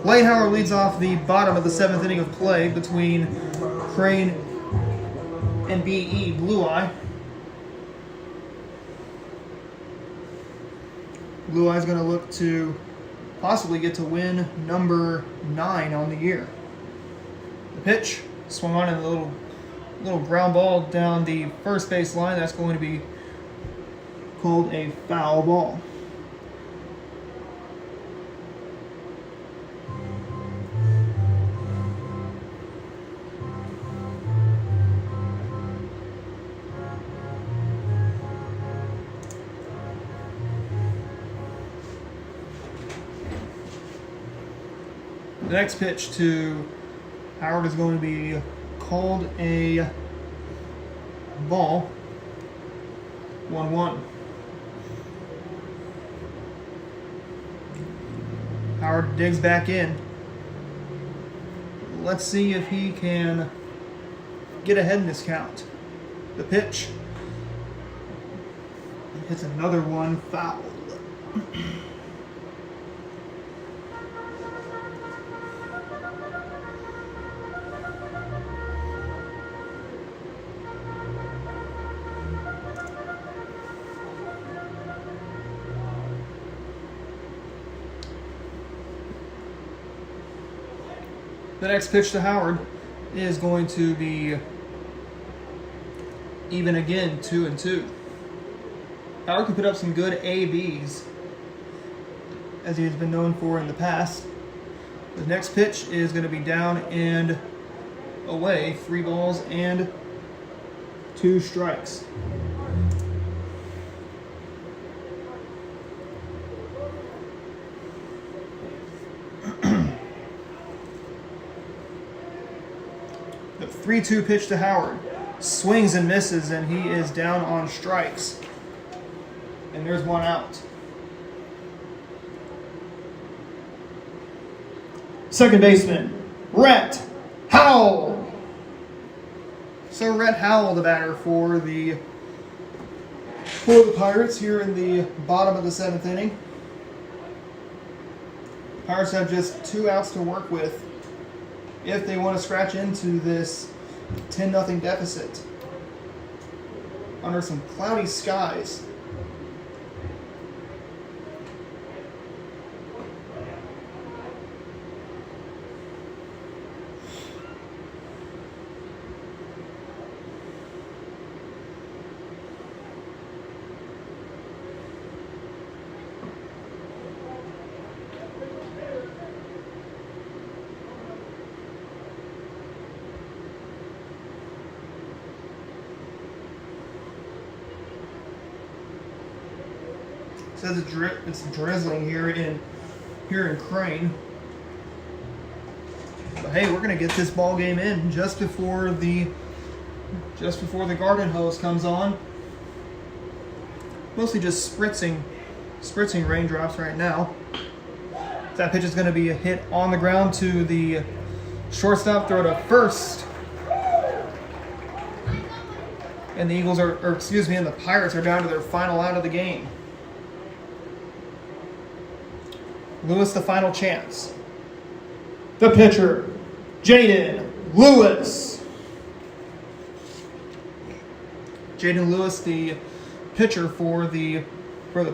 Lighthauer leads off the bottom of the 7th inning of play between Crane and BE Blue Eye. Blue Eye's going to look to possibly get to win number 9 on the year. The pitch swung on in a little ground ball down the first base line. That's going to be called a foul ball. The next pitch to Howard is going to be called a ball. 1-1. Howard digs back in. Let's see if he can get ahead in this count. The pitch hits another one, foul. The next pitch to Howard is going to be even again, 2-2. Howard can put up some good ABs, as he has been known for in the past. The next pitch is going to be down and away, 3 balls and 2 strikes. The 3-2 pitch to Howard. Swings and misses, and he is down on strikes. And there's 1 out. Second baseman, Rhett Howell. So Rhett Howell, the batter for the Pirates here in the bottom of the 7th inning. Pirates have just 2 outs to work with if they want to scratch into this 10-0 deficit under some cloudy skies. says it's drizzling here in Crane. But hey, we're gonna get this ball game in just before the garden hose comes on. Mostly just spritzing raindrops right now. That pitch is going to be a hit on the ground to the shortstop, throw to first. And the Eagles and the Pirates are down to their final out of the game. Lewis, the final chance. The pitcher, Jaden Lewis. Jaden Lewis, the pitcher for the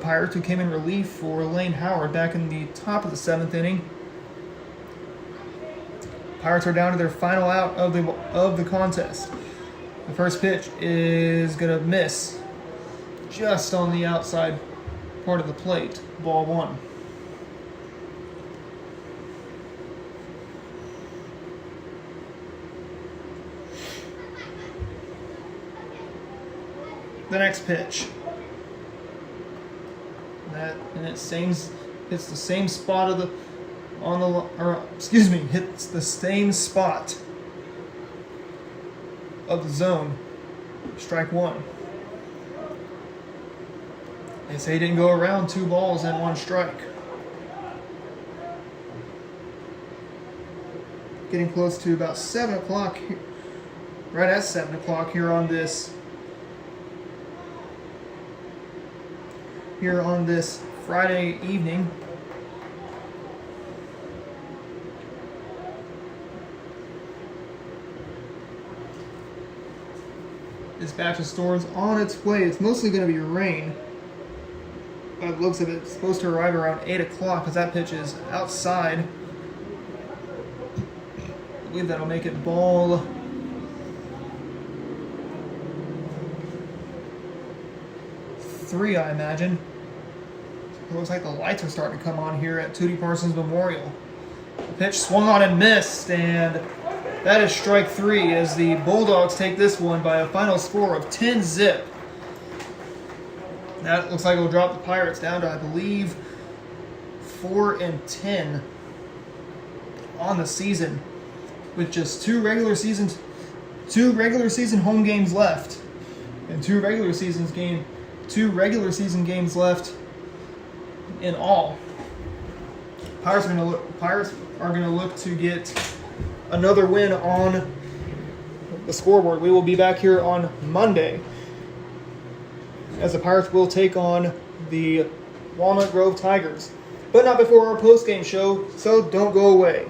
Pirates, who came in relief for Lane Howard back in the top of the 7th inning. Pirates are down to their final out of the contest. The first pitch is gonna miss just on the outside part of the plate. Ball 1. The next pitch. It's the same spot hits the same spot of the zone. Strike 1. They say he didn't go around 2 balls and 1 strike. Getting close to about 7 o'clock, right at 7 o'clock here on this Friday evening. This batch of storms on its way. It's mostly going to be rain. By the looks of it, it's supposed to arrive around 8 o'clock because that pitch is outside. I believe that'll make it ball 3, I imagine. It looks like the lights are starting to come on here at Tootie Parsons Memorial. The pitch swung on and missed, and that is strike 3 as the Bulldogs take this one by a final score of 10-zip. That looks like it'll drop the Pirates down to, I believe, 4-10 on the season, with just two regular season home games left, and two regular season games left in all. Pirates are going to look to get another win on the scoreboard. We will be back here on Monday as the Pirates will take on the Walnut Grove Tigers, but not before our post-game show, so don't go away.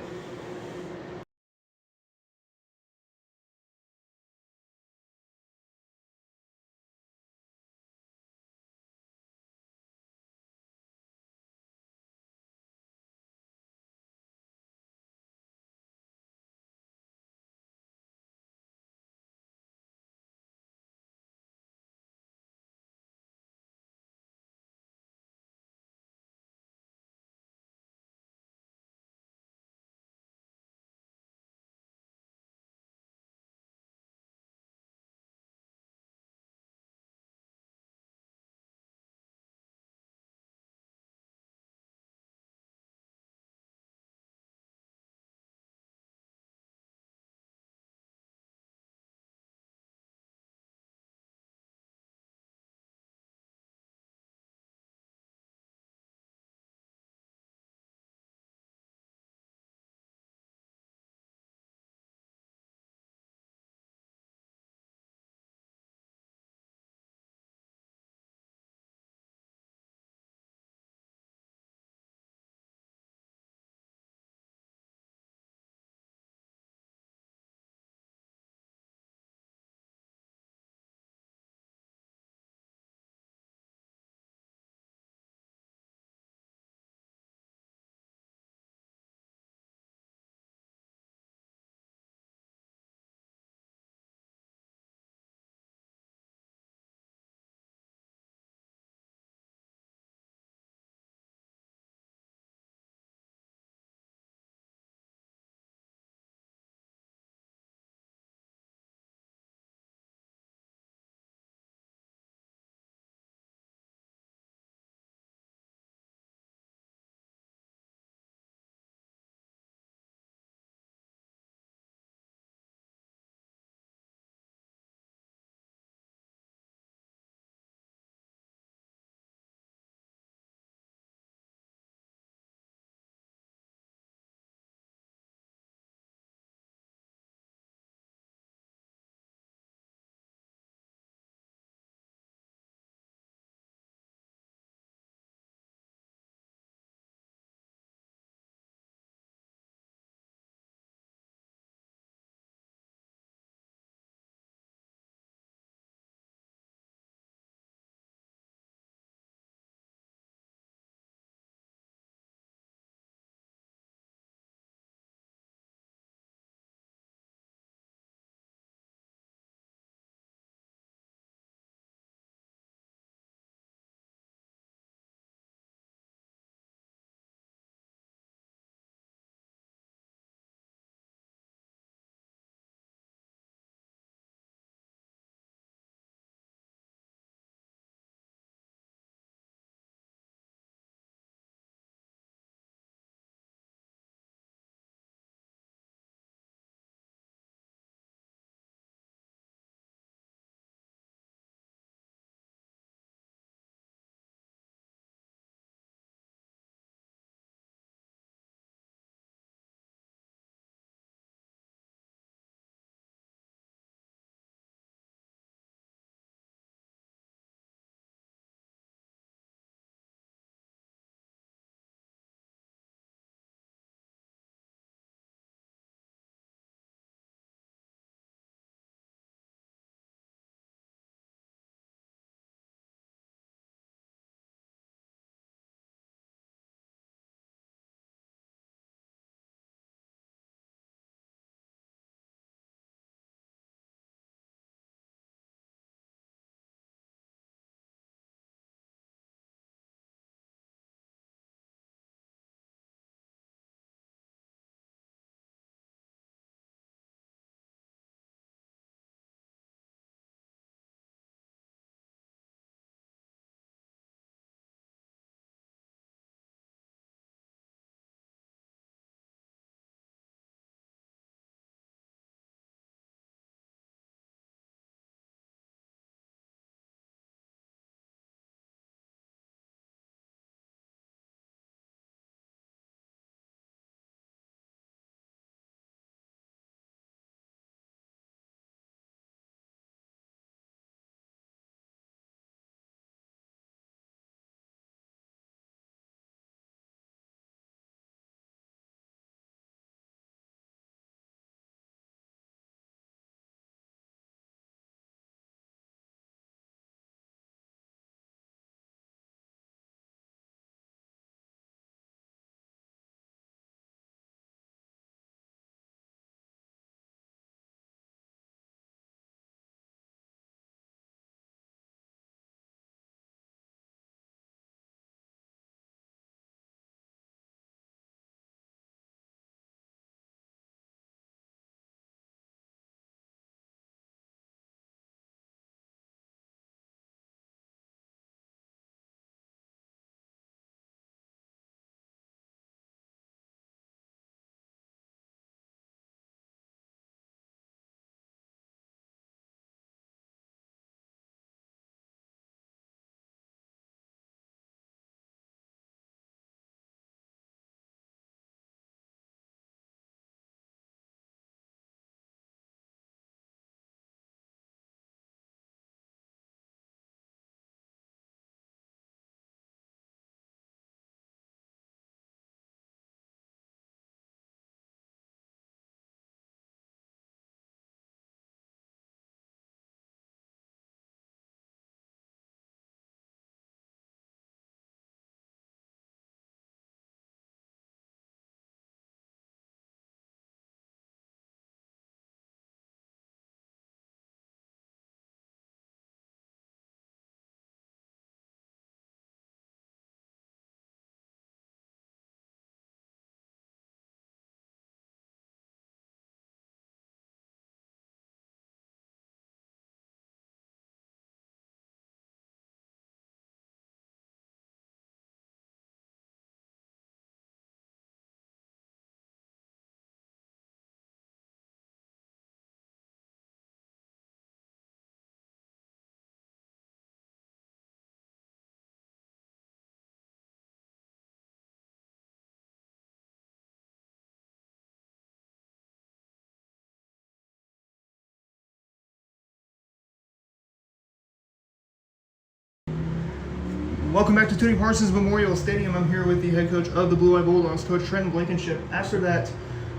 Welcome back to Tootie Parsons Memorial Stadium. I'm here with the head coach of the Blue Eye Bulldogs, Coach Trenton Blankenship. After that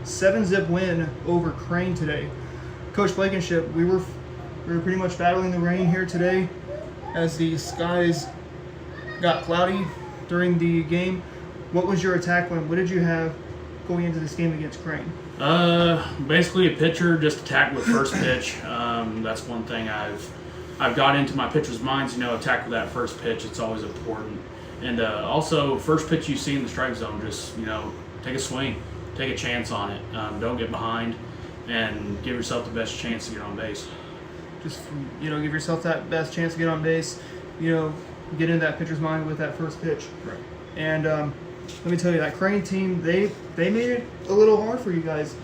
7-zip win over Crane today, Coach Blankenship, we were pretty much battling the rain here today as the skies got cloudy during the game. What was your attack plan? What did you have going into this game against Crane?
Basically a pitcher just attack with first pitch. That's one thing I've got into my pitchers' minds. Attack with that first pitch. It's always important. And also, first pitch you see in the strike zone, just take a swing, take a chance on it. Don't get behind, and give yourself the best chance to get on base.
Just give yourself that best chance to get on base. Get in that pitcher's mind with that first pitch.
Right.
And let me tell you, that Crane team, they made it a little hard for you guys.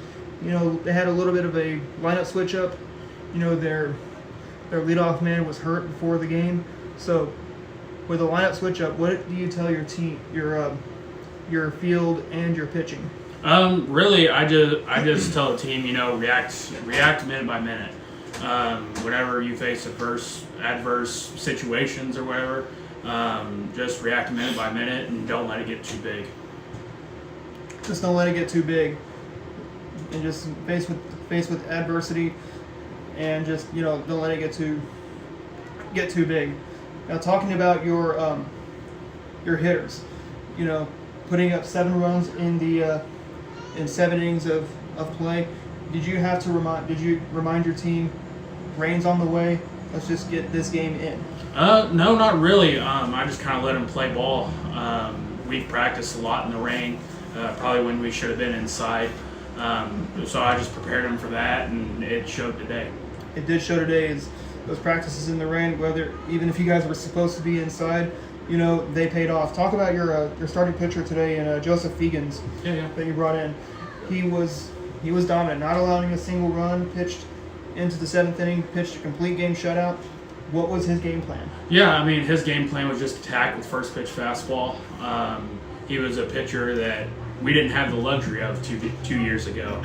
They had a little bit of a lineup switch up. Their leadoff man was hurt before the game. So with a lineup switch up, what do you tell your team, your field and your pitching?
Really, I just tell the team, react minute by minute. Whenever you face adverse situations or whatever, just react minute by minute and don't let it get too big.
Just don't let it get too big, and just face with adversity, and just don't let it get too big. Now, talking about your hitters, putting up 7 runs in 7 innings of play. Did you remind your team, rain's on the way, let's just get this game in?
No, not really. I just kind of let them play ball. We've practiced a lot in the rain, probably when we should have been inside. So I just prepared them for that, and it showed today.
It did show today. Is those practices in the rain, even if you guys were supposed to be inside, they paid off. Talk about your starting pitcher today, and Joseph Fegans, that you brought in. He was dominant, not allowing a single run, pitched into the 7th inning, pitched a complete game shutout. What was his game plan? Yeah,
his game plan was just attack with first pitch fastball. He was a pitcher that we didn't have the luxury of 2 years ago.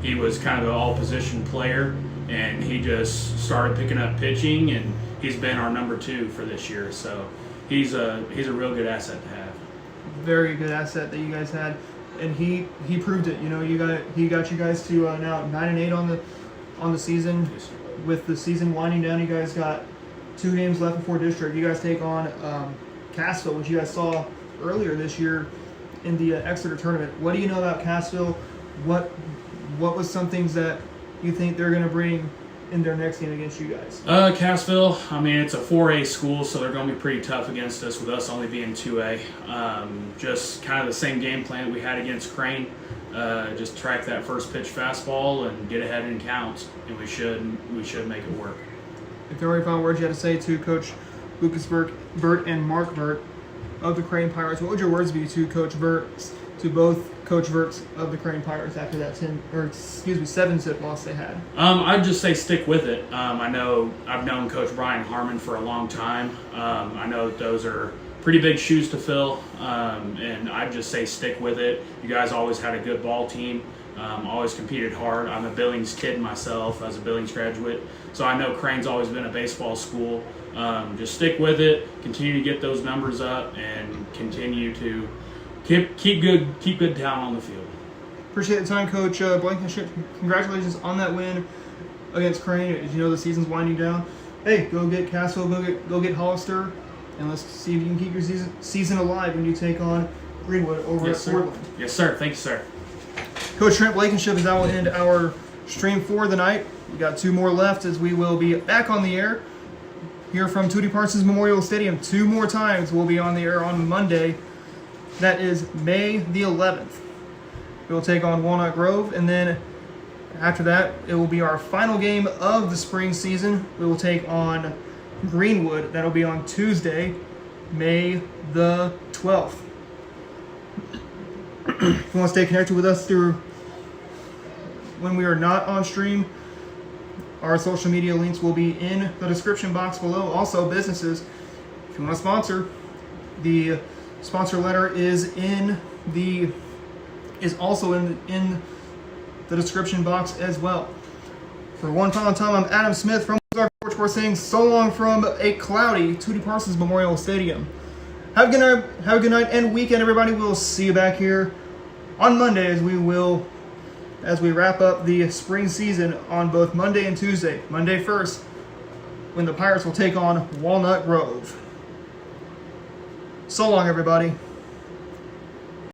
He was kind of an all-position player, and he just started picking up pitching, and he's been our number 2 for this year. So he's a real good asset to have.
Very good asset that you guys had, and he proved it. He got you guys to now 9-8 on the season.
Yes, sir.
With the season winding down, you guys got 2 games left before district. You guys take on Cassville, which you guys saw earlier this year in the Exeter tournament. What do you know about Cassville? What was some things that you think they're going to bring in their next game against you guys?
Cassville, it's a 4A school, so they're going to be pretty tough against us with us only being 2A. Just kind of the same game plan that we had against Crane. Just track that first pitch fastball and get ahead in counts, and we should make it work.
If there were any final words you had to say to Coach Lucas Burt and Mark Burt of the Crane Pirates, what would your words be to both Coach Verts of the Crane Pirates after that 7-zip loss they had?
I'd just say stick with it. I know I've known Coach Brian Harmon for a long time. I know that those are pretty big shoes to fill, and I'd just say stick with it. You guys always had a good ball team, always competed hard. I'm a Billings kid myself, as a Billings graduate, so I know Crane's always been a baseball school. Just stick with it, continue to get those numbers up, and continue to keep good talent on the field.
Appreciate the time, Coach Blankenship. Congratulations on that win against Crane. As you know, the season's winding down. Hey, go get Cassville, go get Hollister, and let's see if you can keep your season alive when you take on Greenwood over at Portland.
Yes, sir. Thank you, sir.
Coach Trent Blankenship, as that will end our stream for the night. We got 2 more left as we will be back on the air here from Tootie Parsons Memorial Stadium. 2 more times we'll be on the air on Monday. That is May the 11th. We'll take on Walnut Grove, and then after that, it will be our final game of the spring season. We will take on Greenwood. That'll be on Tuesday, May the 12th. If you want to stay connected with us through when we are not on stream, our social media links will be in the description box below. Also, businesses, if you want to sponsor, the sponsor letter is also in the description box as well. For one final time, I'm Adam Smith from Dark Porch Sports saying so long from a cloudy Tootie Parsons Memorial Stadium. Have a good night, and weekend, everybody. We'll see you back here on Monday as we wrap up the spring season on both Monday and Tuesday. Monday first, when the Pirates will take on Walnut Grove. So long, everybody.